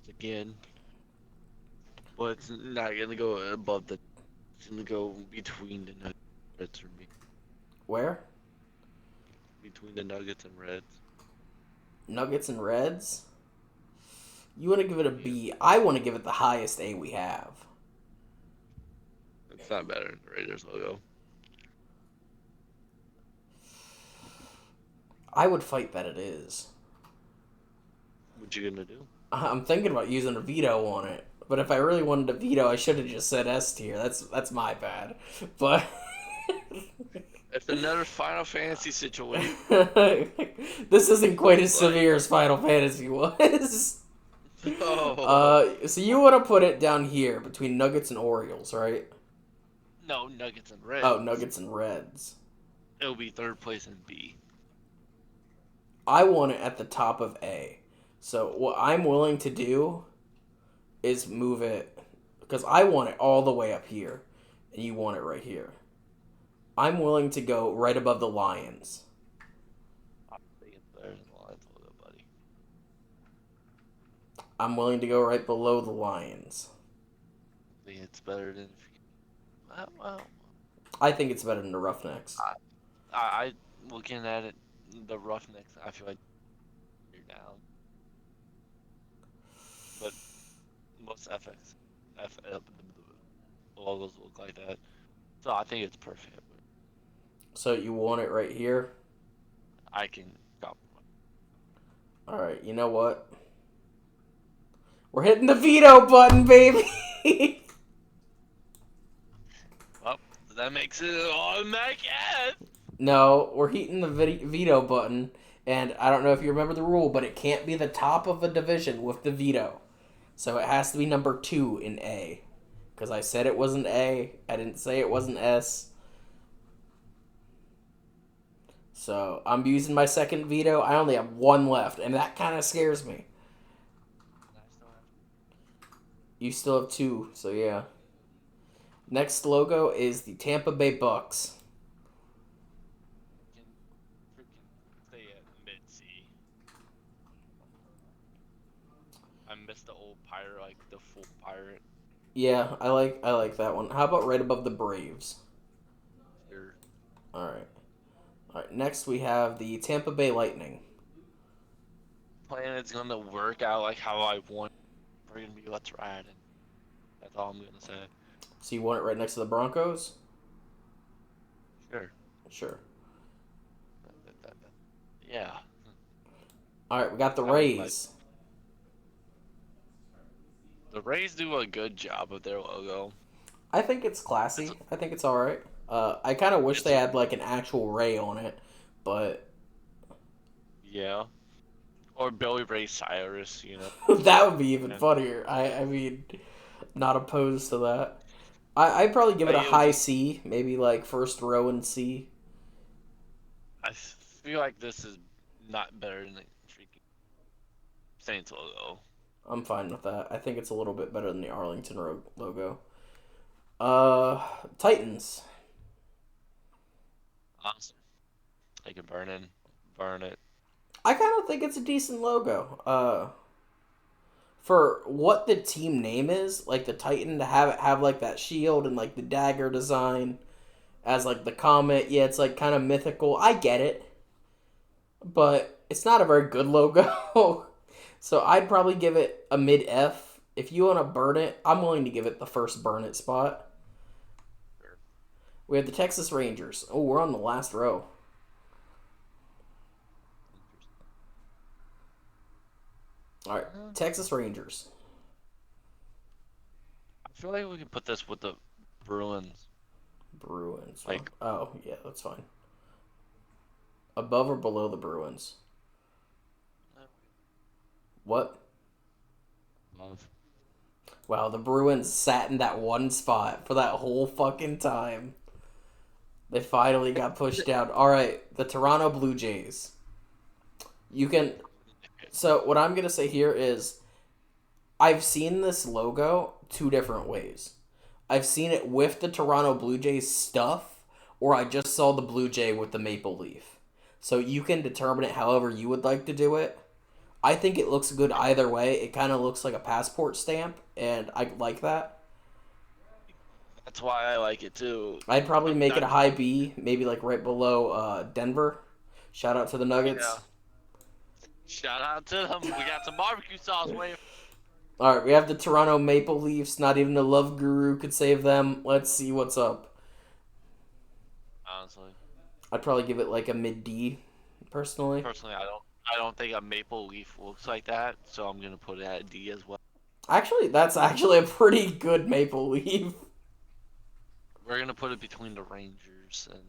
C: Again, but it's not gonna go above the. It's gonna go between the Nuggets for me.
A: Where?
C: Between the Nuggets and Reds.
A: Nuggets and Reds? You want to give it a B. I want to give it the highest A we have.
C: It's not better than the Raiders logo.
A: I would fight that it is.
C: What you gonna do?
A: I'm thinking about using a veto on it, but if I really wanted a veto, I should have just said S tier. That's my bad. But
C: It's another Final Fantasy situation.
A: this isn't quite as severe as Final Fantasy was.
C: Oh.
A: So you want to put it down here between Nuggets and Orioles, right?
C: No, Nuggets and Reds.
A: Oh, Nuggets and Reds.
C: It'll be third place in B.
A: I want it at the top of A. So what I'm willing to do is move it, because I want it all the way up here, and you want it right here. I'm willing to go right above the Lions.
C: I think it's better than the Lions logo, buddy.
A: I'm willing to go right below the Lions.
C: I think it's better than. Well,
A: I think it's better than the Roughnecks.
C: I looking at it, the Roughnecks. I feel like you're down. But most logos look like that. So I think it's perfect.
A: So you want it right here?
C: I can compromise.
A: Alright, you know what? We're hitting the veto button, baby!
C: Well, that makes it an automatic F.
A: No, we're hitting the veto button, and I don't know if you remember the rule, but it can't be the top of a division with the veto. So it has to be number 2 in A. Because I said it wasn't A, I didn't say it wasn't S. So I'm using my second veto. I only have one left, and that kind of scares me. You still have 2, so yeah. Next logo is the Tampa Bay Bucks.
C: Can freaking stay at mid C. I miss the old pirate, like the full pirate.
A: Yeah, I like that one. How about right above the Braves?
C: Sure.
A: All right. All right. Next we have the Tampa Bay Lightning.
C: Plan is gonna work out like how I want. We're gonna be let's ride, and that's all I'm gonna say.
A: So you want it right next to the Broncos?
C: Sure.
A: Sure.
C: Yeah.
A: All right, we got the
C: I would
A: Rays.
C: The Rays do a good job of their logo.
A: I think it's
C: It's
A: classy. I think it's all right. I kind of wish
C: it's
A: they had like an actual Ray on it, but
C: yeah. Or Billy Ray Cyrus,
A: that would be even
C: Yeah.
A: funnier. I mean, not opposed to that. I'd probably give it a
C: But
A: high C, maybe like first row in C.
C: I feel like this is not better than the freaking Saints logo.
A: I'm fine with that. I think it's a little bit better than the Arlington logo. Titans.
C: Awesome. They can burn it.
A: I kind of think it's a decent logo. For what the team name is, like the Titan, to have it have like that shield and like the dagger design as like the comet. Yeah, it's like kind of mythical. I get it, but it's not a very good logo. So I'd probably give it a mid F. If you want to burn it, I'm willing to give it the first burn it spot.
C: Sure.
A: We have the Texas Rangers. Oh, we're on the last row. All right, Texas Rangers.
C: I feel like we can put this with the Bruins.
A: Bruins.
C: Like-
A: oh, yeah, that's fine. Above or below the Bruins? What?
C: Love.
A: Wow, the Bruins sat in that one spot for that whole fucking time. They finally got pushed down. All right, the Toronto Blue Jays. You can. So what I'm gonna say here is, I've seen this logo two different ways. I've seen it with the Toronto Blue Jays stuff, or I just saw the Blue Jay with the maple leaf. So you can determine it however you would like to do it. I think it looks good either way. It kind of looks like a passport stamp, and I like that.
C: That's why I like it too.
A: I'd probably make it a high B, maybe like right below Denver. Shout out to the Nuggets.
C: Yeah. Shout out to them. We got some barbecue sauce waiting.
A: All right, we have the Toronto Maple Leafs. Not even a love guru could save them. Let's see what's up.
C: Honestly,
A: I'd probably give it like a mid D, personally.
C: I don't think a maple leaf looks like that, so I'm gonna put it at D as well.
A: Actually, that's actually a pretty good maple leaf.
C: We're gonna put it between the Rangers and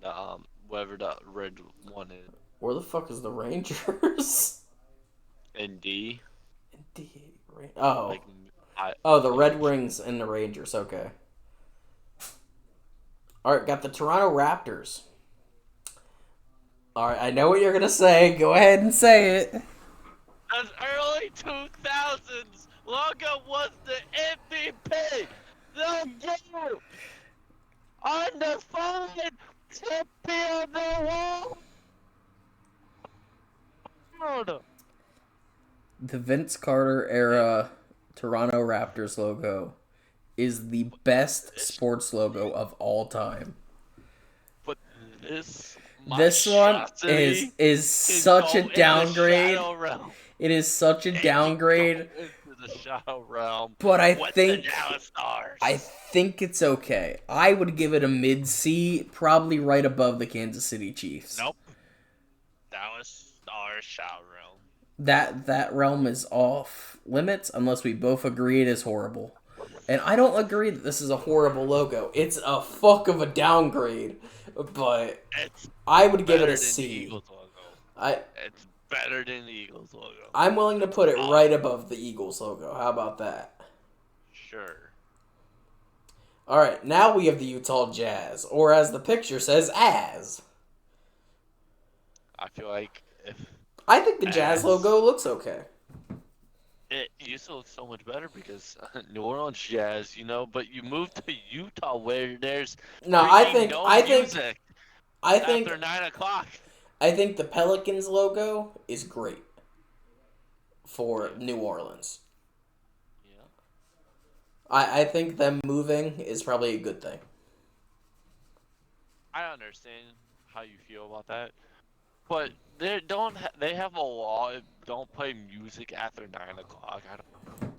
C: whatever the red one is.
A: Where the fuck is the Rangers?
C: And D.
A: D. Oh.
C: Like,
A: The Red Wings and the Rangers. Okay. All right, got the Toronto Raptors. All right, I know what you're gonna say. Go ahead and say it.
C: the early 2000s logo was the MVP. The game. Undefined champion of the world.
A: The Vince Carter era Toronto Raptors logo is the best sports logo of all time.
C: But this
A: One
C: monstrosity
A: is such a
C: going in the
A: downgrade.
C: shadow realm.
A: It is such a downgrade,
C: Into the shadow realm.
A: but I
C: with
A: think
C: the Dallas Stars.
A: I think it's okay. I would give it a mid C, probably right above the Kansas City Chiefs.
C: Nope. Dallas Stars shadow realm.
A: That realm is off limits unless we both agree it is horrible. And I don't agree that this is a horrible logo. It's a fuck of a downgrade, but
C: It's
A: I would give it
C: better
A: a
C: than the
A: C.
C: Eagles logo.
A: I
C: It's better than the Eagles logo.
A: I'm willing to put it right above the Eagles logo. How about that?
C: Sure.
A: All right, now we have the Utah Jazz, or as the picture says, as.
C: I feel like if
A: I think the Jazz
C: As.
A: logo looks okay.
C: it used to look so much better because New Orleans Jazz, but you moved to Utah where there's
A: No, I
C: freaking
A: think
C: no
A: I think
C: music
A: I think
C: after 9 o'clock.
A: I think the Pelicans logo is great for New Orleans.
C: Yeah.
A: I think them moving is probably a good thing.
C: I understand how you feel about that, but they have a law. Don't play music after 9 o'clock. I don't.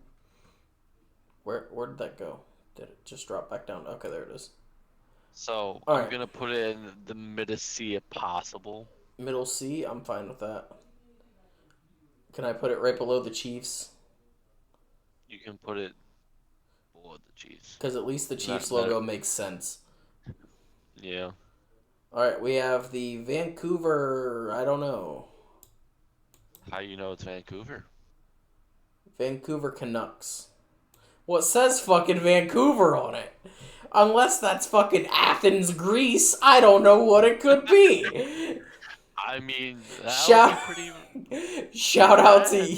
A: Where did that go? Did it just drop back down? Okay, there it is.
C: So
A: All
C: I'm
A: right.
C: gonna put it in the mid C if possible.
A: Middle C, I'm fine with that. Can I put it right below the Chiefs?
C: You can put it below the Chiefs.
A: Because at least the Chiefs
C: Not-
A: logo makes sense.
C: Yeah.
A: All right, we have the Vancouver. I don't know.
C: How you know it's Vancouver?
A: Vancouver Canucks. Well, it says fucking Vancouver on it. Unless that's fucking Athens, Greece. I don't know what it could be.
C: I mean, that
A: Shout,
C: would be pretty.
A: shout out to.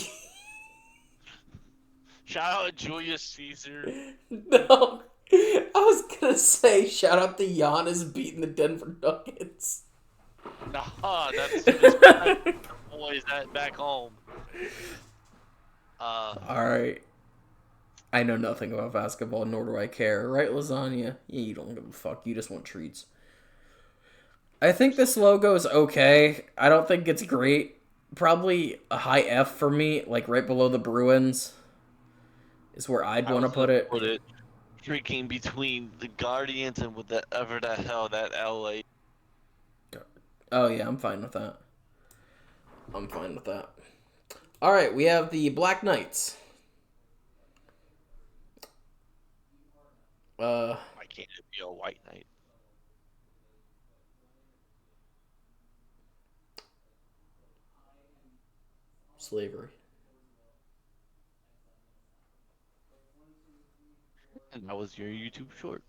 C: Shout out Julius Caesar.
A: No. I was gonna say shout out to Giannis beating the Denver Nuggets.
C: Nah, that's just boys that back home.
A: Alright. I know nothing about basketball, nor do I care. Right, Lasagna? Yeah, you don't give a fuck. You just want treats. I think this logo is okay. I don't think it's great. Probably a high F for me, like right below the Bruins is where I'd want to put it.
C: Freaking between the Guardians and with whatever the hell that LA.
A: Oh yeah, I'm fine with that. I'm fine with that. Alright, we have the Black Knights.
C: Why can't it be a white knight?
A: Slavery.
C: And that was your YouTube short.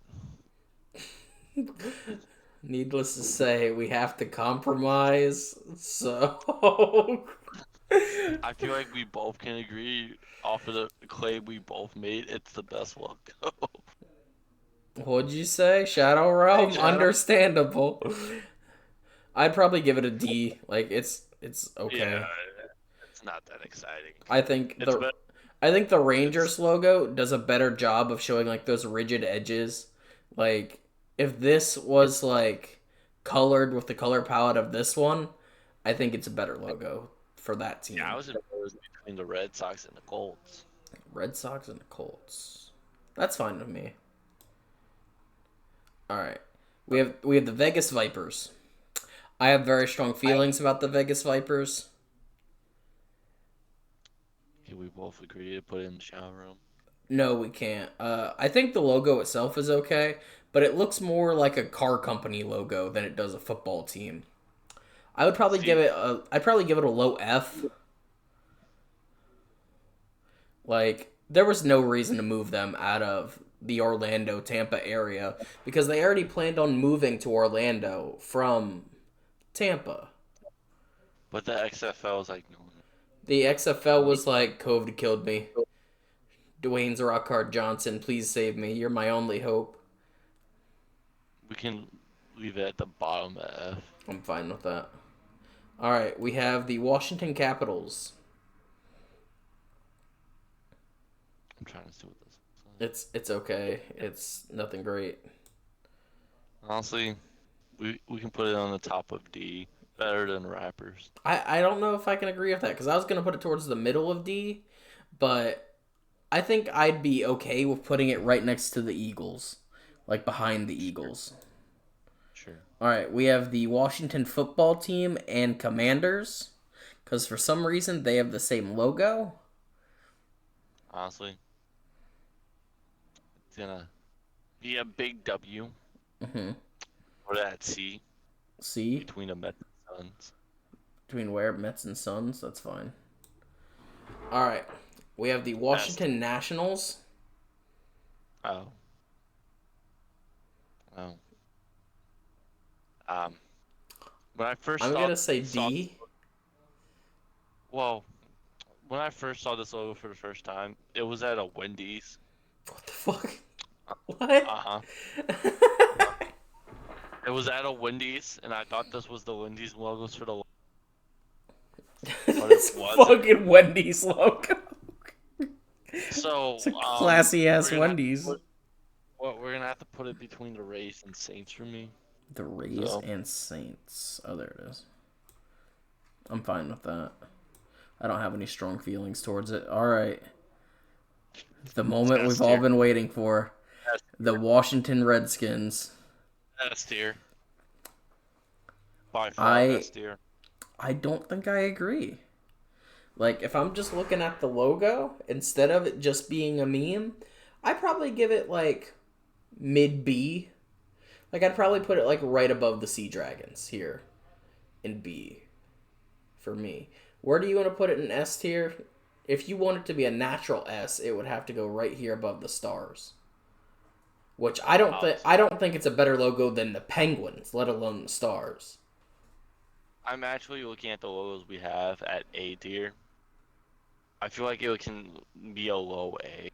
A: Needless to say, we have to compromise, so...
C: I feel like we both can agree off of the claim we both made, it's the best logo.
A: What'd you say? Shadow Realm?
C: Shadow.
A: Understandable. I'd probably give it a D. Like, it's okay.
C: Yeah, it's not that exciting.
A: I think
C: It's
A: the Rangers logo does a better job of showing like those rigid edges. Like if this was like colored with the color palette of this one, I think it's a better logo for that team.
C: Yeah, I was imposed between the Red Sox and the Colts.
A: Red Sox and the Colts. That's fine with me. All right. We have the Vegas Vipers. I have very strong feelings about the Vegas Vipers.
C: Can we both agree to put it in the shower room?
A: No, we can't. I think the logo itself is okay, but it looks more like a car company logo than it does a football team. I'd probably give it a low F. Like there was no reason to move them out of the Orlando, Tampa area because they already planned on moving to Orlando from Tampa.
C: But the XFL is like, no.
A: The XFL was like, COVID killed me. Dwayne's Rockhard Johnson, please save me. You're my only hope.
C: We can leave it at the bottom of F.
A: I'm fine with that. Alright, we have the Washington Capitals.
C: I'm trying to see what this is.
A: It's okay. It's nothing great.
C: Honestly, we can put it on the top of D. Better than rappers.
A: I don't know if I can agree with that because I was going to put it towards the middle of D, but I think I'd be okay with putting it right next to the Eagles, like behind the Eagles.
C: Sure.
A: All right, we have the Washington football team and Commanders because for some reason they have the same logo.
C: Honestly, it's gonna be a big W.
A: Mm-hmm.
C: Put it at C.
A: C?
C: Between the Mets and Suns.
A: Between where? Mets and Suns? That's fine. All right. We have the Washington Nationals.
C: Oh. When I first
A: I'm going to say D.
C: Well, when I first saw this logo for the first time, it was at a Wendy's.
A: What the fuck? What?
C: Uh-huh. It was at a Wendy's, and I thought this was the Wendy's logos for the...
A: This fucking Wendy's logo.
C: So,
A: It's a classy ass
C: we're gonna have to
A: Wendy's.
C: put, well, we're gonna have to put it between the Rays and Saints for me.
A: The Rays
C: So,
A: and Saints. Oh, there it is. I'm fine with that. I don't have any strong feelings towards it. All right. The moment
C: S
A: we've all
C: tier.
A: been waiting for.
C: S
A: The Washington Redskins.
C: S tier. By far,
A: I
C: S tier.
A: I don't think I agree. Like, if I'm just looking at the logo, instead of it just being a meme, I'd probably give it, like, mid B. Like, I'd probably put it, like, right above the Sea Dragons here in B for me. Where do you want to put it in S tier? If you want it to be a natural S, it would have to go right here above the Stars. Which I don't think it's a better logo than the Penguins, let alone the Stars.
C: I'm actually looking at the logos we have at A tier. I feel like it can be a low A.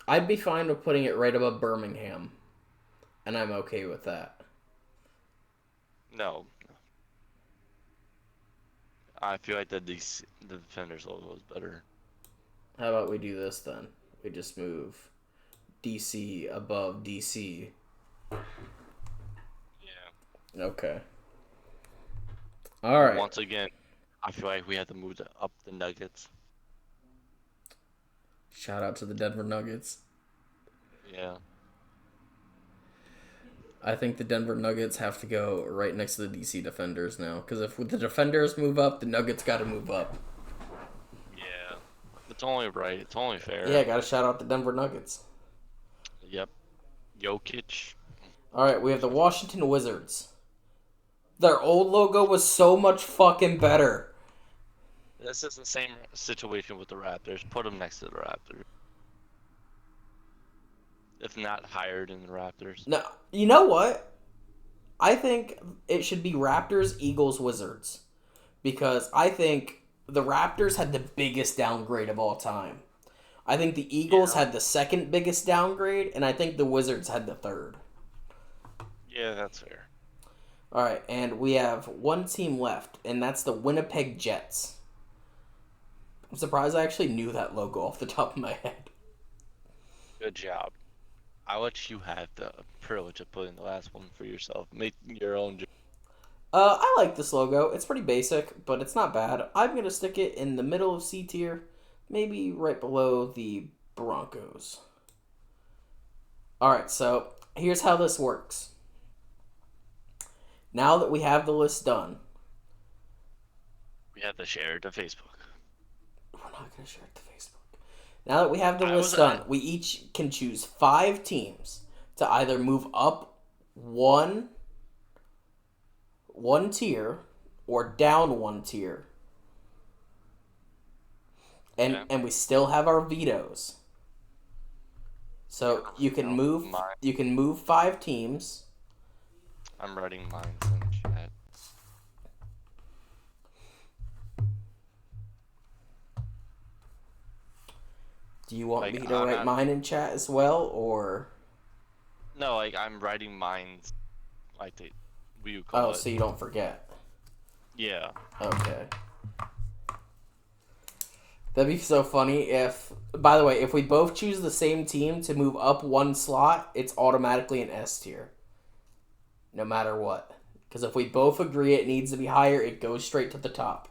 A: I'd be fine with putting it right above Birmingham, and I'm okay with that.
C: No. I feel like the Defenders logo is better.
A: How about we do this then? We just move DC above DC.
C: Yeah.
A: Okay. All right.
C: Once again, I feel like we have to move up the Nuggets.
A: Shout out to the Denver Nuggets.
C: Yeah.
A: I think the Denver Nuggets have to go right next to the DC Defenders now. Because if the Defenders move up, the Nuggets got to move up.
C: Yeah. It's only right. It's only fair.
A: Yeah, got to shout out the Denver Nuggets.
C: Yep. Jokic.
A: All right, we have the Washington Wizards. Their old logo was so much fucking better.
C: This is the same situation with the Raptors. Put them next to the Raptors. If not higher than the Raptors.
A: No, you know what? I think it should be Raptors, Eagles, Wizards. Because I think the Raptors had the biggest downgrade of all time. I think the Eagles had the second biggest downgrade, and I think the Wizards had the third.
C: Yeah, that's fair.
A: All right, and we have one team left, and that's the Winnipeg Jets. I'm surprised I actually knew that logo off the top of my head.
C: Good job. I'll let you have the privilege of putting the last one for yourself. Make your own.
A: I like this logo. It's pretty basic, but it's not bad. I'm going to stick it in the middle of C tier, maybe right below the Broncos. All right, so here's how this works. Now that we have the list done,
C: We have to share it to Facebook.
A: we're not going to share it to Facebook. Now that we have the list done, we each can choose 5 teams to either move up one tier or down 1 tier. And we still have our vetoes. So you can move 5 teams.
C: I'm writing mine in chat.
A: Do you want me to write mine in chat as well, or?
C: No, like I'm writing mine. Like they, we call it.
A: So you don't forget.
C: Yeah.
A: Okay. That'd be so funny if. By the way, if we both choose the same team to move up 1 slot, it's automatically an S tier. No matter what. Because if we both agree it needs to be higher, it goes straight to the top.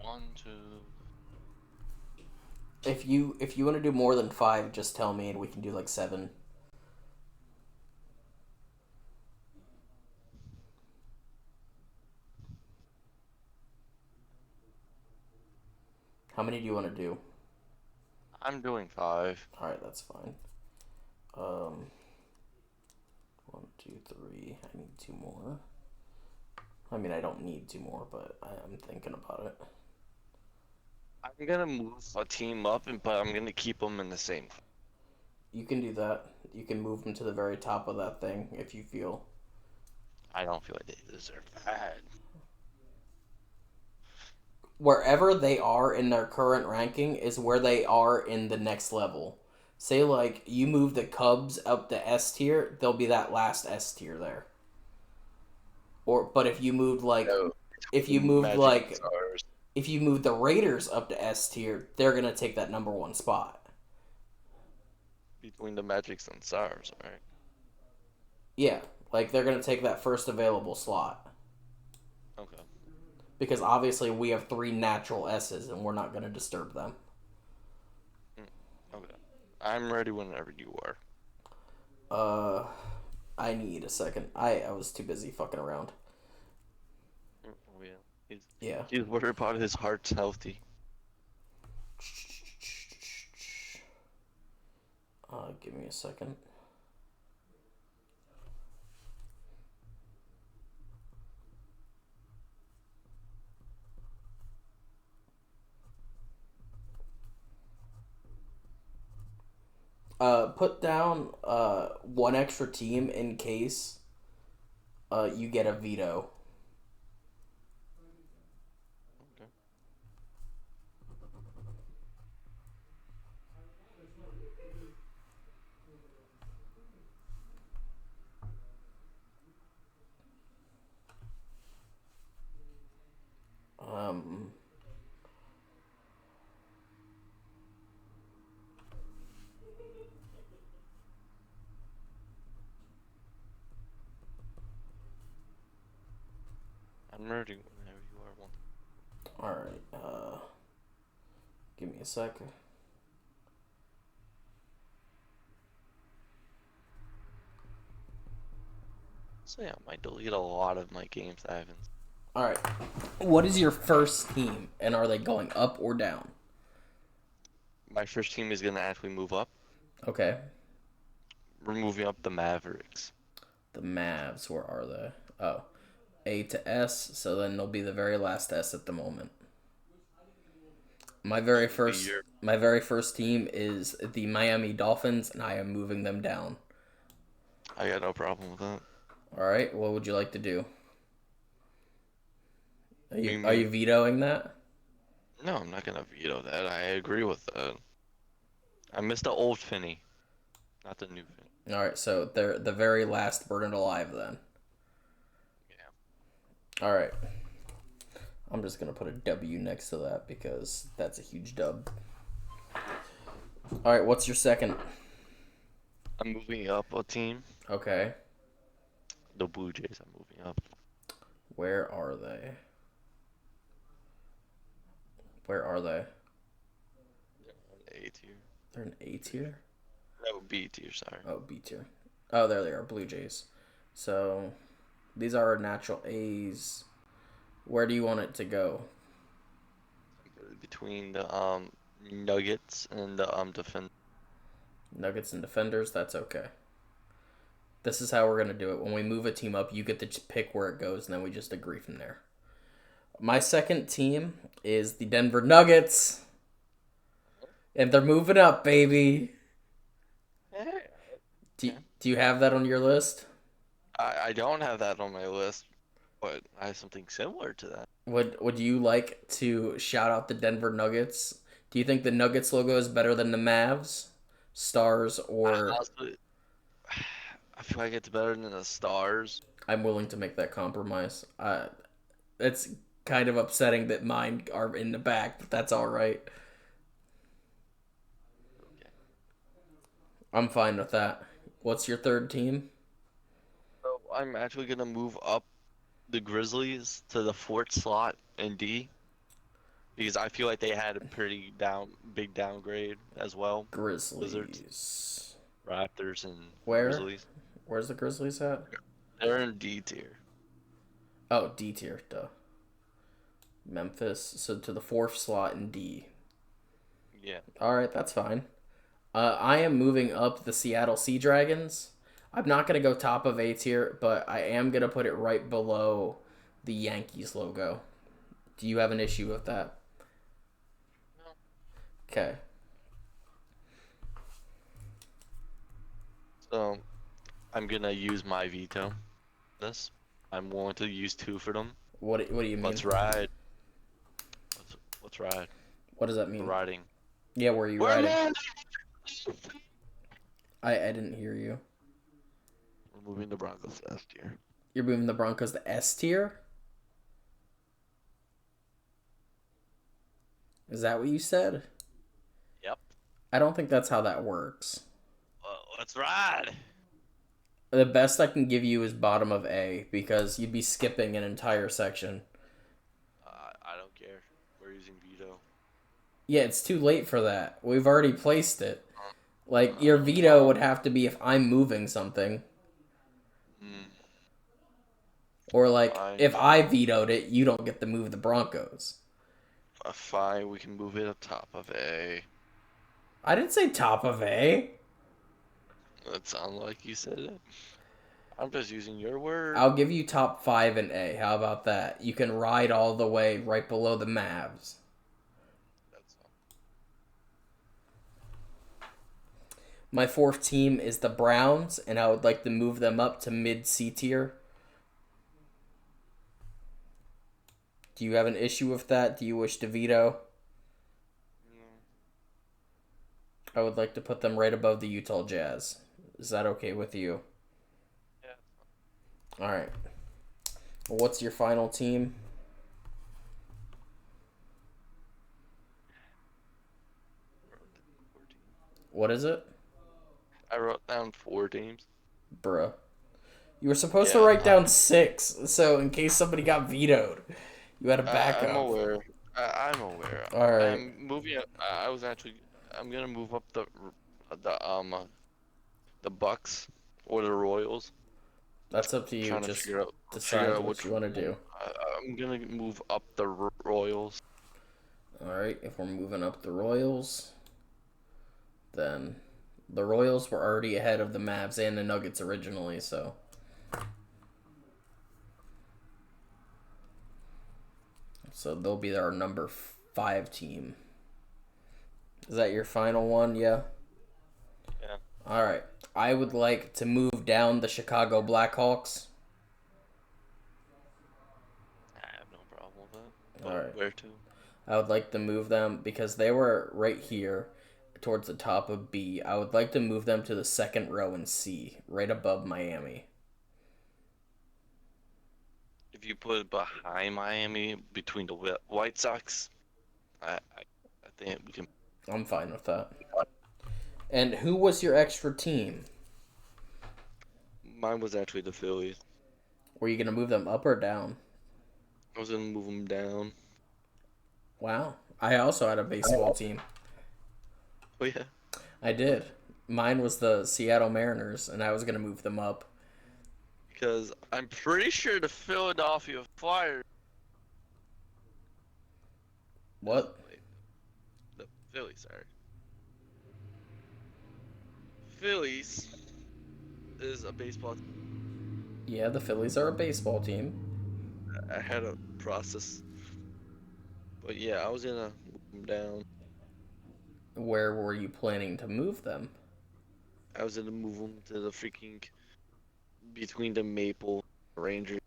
C: One, two.
A: If you want to do more than 5, just tell me and we can do like 7. How many do you want to do?
C: I'm doing 5.
A: Alright, that's fine. 1, 2, 3. I need 2 more. I mean, I don't need two more, but I'm thinking about it.
C: I'm gonna move a team up, but I'm gonna keep them in the same.
A: You can do that. You can move them to the very top of that thing if you feel.
C: I don't feel like they deserve that.
A: Wherever they are in their current ranking is where they are in the next level. Say, like, you move the Cubs up to S tier, they'll be that last S tier there. But if you moved, like,
C: No,
A: if you moved,
C: Magic
A: like,
C: Stars.
A: if you moved the Raiders up to S tier, they're going to take that number one spot.
C: Between the Magics and Stars, right?
A: Yeah, like, they're going to take that first available slot.
C: Okay.
A: Because obviously we have 3 natural S's and we're not going to disturb them.
C: Okay. I'm ready whenever you are.
A: I need a second. I was too busy fucking around.
C: Oh, yeah.
A: Yeah.
C: He's worried about his heart's healthy.
A: Give me a second. Put down one extra team in case you get a veto.
C: Okay.
A: Um,
C: I'm ready whenever you are. One.
A: Alright, give me a sec.
C: So yeah, I might delete a lot of my games that I haven't.
A: Alright, what is your first team, and are they going up or down?
C: My first team is gonna actually move up.
A: Okay.
C: We're moving up the Mavericks.
A: The Mavs, where are they? Oh, A to S, so then they'll be the very last S at the moment. My very first team is the Miami Dolphins, and I am moving them down.
C: I got no problem with that.
A: All right, what would you like to do? Are you vetoing that?
C: No, I'm not gonna veto that. I agree with that. I missed the old Finney, not the new Finney.
A: All right, so they're the very last burned alive then.
C: Yeah.
A: All right. I'm just going to put a W next to that because that's a huge dub. All right, what's your second?
C: I'm moving up a team.
A: Okay.
C: The Blue Jays are moving up.
A: Where are they? Where are they?
C: They're in A tier.
A: They're in A tier?
C: No, B tier, sorry.
A: Oh, B tier. Oh, there they are, Blue Jays. So, these are our natural A's. Where do you want it to go?
C: Between the Nuggets and the defend.
A: Nuggets and Defenders, that's okay. This is how we're going to do it. When we move a team up, you get to pick where it goes, and then we just agree from there. My second team is the Denver Nuggets. And they're moving up, baby. Do you have that on your list?
C: I don't have that on my list, but I have something similar to that.
A: Would you like to shout out the Denver Nuggets? Do you think the Nuggets logo is better than the Mavs, Stars, or...
C: I feel like it's better than the Stars.
A: I'm willing to make that compromise. It's kind of upsetting that mine are in the back, but that's all right.
C: Okay.
A: I'm fine with that. What's your third team?
C: So I'm actually gonna move up the Grizzlies to the fourth slot in D because I feel like they had a pretty big downgrade as well.
A: Grizzlies.
C: Wizards, Raptors, and
A: Where?
C: Grizzlies.
A: Where's the Grizzlies at?
C: They're in D tier.
A: Oh, D tier, duh. Memphis, so to the fourth slot in D.
C: Yeah.
A: Alright, that's fine. I am moving up the Seattle Sea Dragons. I'm not going to go top of A tier, but I am going to put it right below the Yankees logo. Do you have an issue with that?
C: No.
A: Okay.
C: So, I'm gonna use my veto. This. I'm willing to use 2 for them.
A: What do you mean?
C: Let's ride. Let's ride.
A: What does that
C: We're
A: mean?
C: riding.
A: Yeah, where are you
C: We're
A: riding?
C: riding.
A: I didn't hear you.
C: We're moving the Broncos last year.
A: You're moving the Broncos to S tier? Is that what you said?
C: Yep.
A: I don't think that's how that works.
C: Well, let's ride.
A: The best I can give you is bottom of A, because you'd be skipping an entire section.
C: I don't care. We're using veto.
A: Yeah, it's too late for that. We've already placed it. Like, your veto would have to be if I'm moving something. Or, like,
C: Fine.
A: if I vetoed it, you don't get to move the Broncos.
C: Fine, we can move it up top of A.
A: I didn't say top of A.
C: That sounds like you said it. I'm just using your word.
A: I'll give you top 5 in A. How about that? You can ride all the way right below the Mavs.
C: That's all.
A: My 4th team is the Browns, and I would like to move them up to mid C tier. Do you have an issue with that? Do you wish to veto?
C: No.
A: I would like to put them right above the Utah Jazz. Is that okay with you?
C: Yeah.
A: Alright. What's your final team? What is it?
C: I wrote down 4 teams.
A: Bruh. You were supposed to
C: Yeah,
A: write down 6, so in case somebody got vetoed, you had a backup.
C: I'm aware. I'm aware.
A: All right.
C: I'm moving. I'm gonna move up the Bucks or the Royals.
A: That's up to you.
C: Trying to
A: Just
C: figure out
A: decide what
C: which
A: you want to do.
C: I'm gonna move up the Royals.
A: Alright, if we're moving up the Royals, then the Royals were already ahead of the Mavs and the Nuggets originally, so. So they'll be our number 5 team. Is that your final one? Yeah?
C: Yeah.
A: Alright. I would like to move down the Chicago Blackhawks.
C: I have no problem with that. But
A: Alright.
C: where to?
A: I would like to move them because they were right here towards the top of B. I would like to move them to the 2nd row in C, right above Miami.
C: If you put it behind Miami, between the White Sox, I think we can.
A: I'm fine with that. And who was your extra team?
C: Mine was actually the Phillies.
A: Were you going to move them up or down?
C: I was gonna move them down.
A: Wow. I also had a baseball team.
C: Oh yeah.
A: I did. Mine was the Seattle Mariners, and I was going to move them up.
C: Because I'm pretty sure the Philadelphia Flyers.
A: What?
C: Wait, the Phillies, sorry. Phillies is a baseball.
A: Yeah, the Phillies are a baseball team.
C: I had a process. But yeah, I was gonna move them down.
A: Where were you planning to move them?
C: I was gonna move them to the freaking between the Maple Rangers.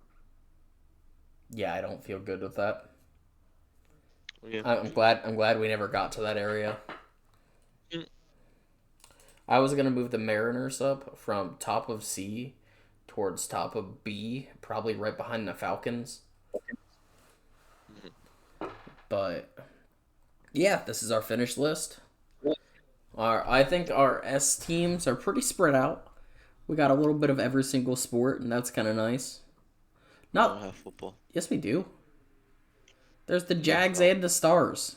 A: Yeah, I don't feel good with that.
C: Yeah.
A: I'm glad we never got to that area.
C: Mm.
A: I was gonna move the Mariners up from top of C towards top of B, probably right behind the Falcons. But yeah, this is our finished list. I think our S teams are pretty spread out. We got a little bit of every single sport, and that's kind of nice.
C: I don't have football.
A: Yes, we do. There's the Jags and the Stars.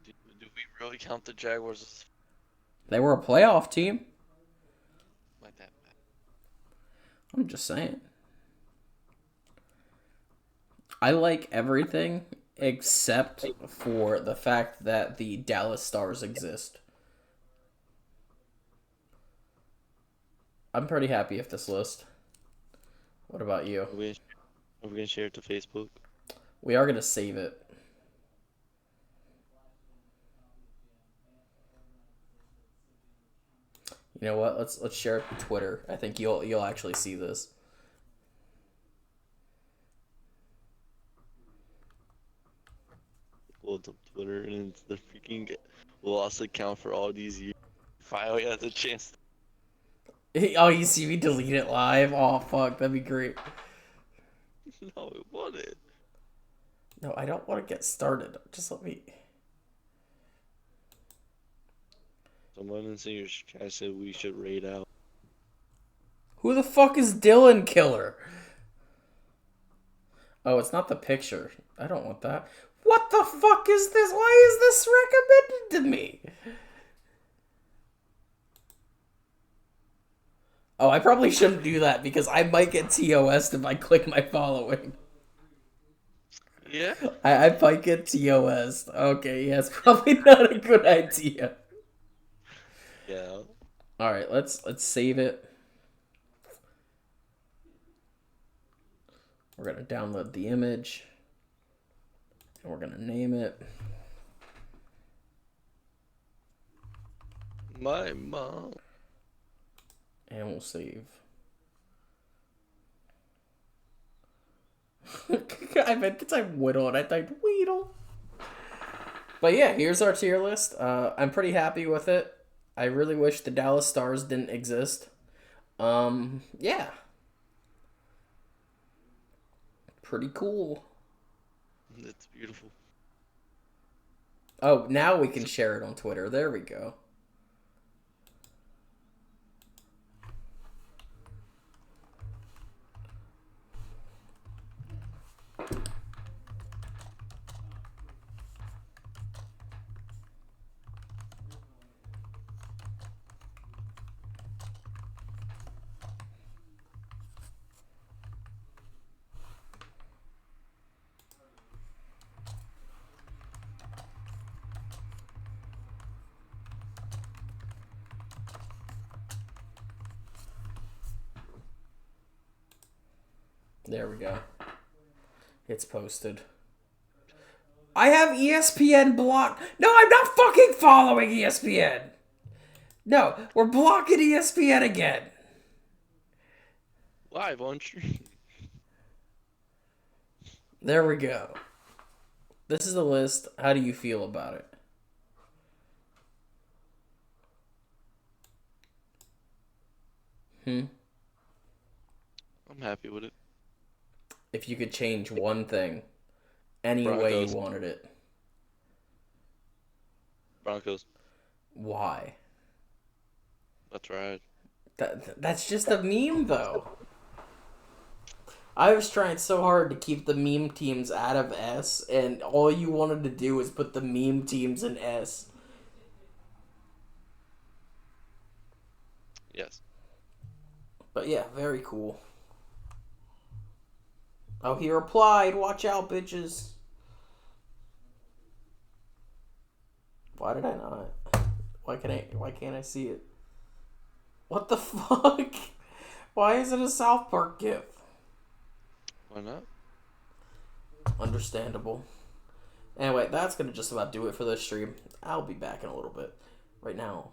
C: Do we really count the Jaguars as
A: They were a playoff team.
C: like that?
A: I'm just saying. I like everything except for the fact that the Dallas Stars exist. I'm pretty happy with this list. What about you?
C: I wish Are we gonna share it to Facebook?
A: We are gonna save it. You know what? Let's share it to Twitter. I think you'll actually see this.
C: Pull up Twitter and it's the freaking lost account for all these years. Finally has a chance.
A: Oh, you see me delete it live? Oh, fuck. That'd be great.
C: No, it wouldn't.
A: No, I don't want to get started. Just let me...
C: Someone in Singer's chat said we should raid out.
A: Who the fuck is Dylan Killer? Oh, it's not the picture. I don't want that. What the fuck is this? Why is this recommended to me? Oh, I probably shouldn't do that because I might get TOS'd if I click my following.
C: Yeah.
A: I might get TOS'd. Okay, yeah, it's probably not a good idea.
C: Yeah.
A: Alright, let's save it. We're gonna download the image. And we're gonna name it.
C: My mom.
A: And we'll save. I meant to type Whittle and I typed Weedle. But yeah, here's our tier list. I'm pretty happy with it. I really wish the Dallas Stars didn't exist. Yeah. Pretty cool.
C: That's beautiful.
A: Oh, now we can share it on Twitter. There we go. There we go. It's posted. I have ESPN blocked. No, I'm not fucking following ESPN. No, we're blocking ESPN again.
C: Live on stream.
A: There we go. This is the list. How do you feel about it?
C: I'm happy with it.
A: If you could change one thing, any way
C: Broncos.
A: you wanted it,
C: Broncos.
A: why?
C: That's right.
A: That's just a meme, though. I was trying so hard to keep the meme teams out of S, and all you wanted to do was put the meme teams in S.
C: Yes.
A: But yeah, very cool. Oh, he replied. Watch out, bitches. Why did I not? Why can't I see it? What the fuck? Why is it a South Park gif?
C: Why not?
A: Understandable. Anyway, that's gonna just about do it for this stream. I'll be back in a little bit. Right now,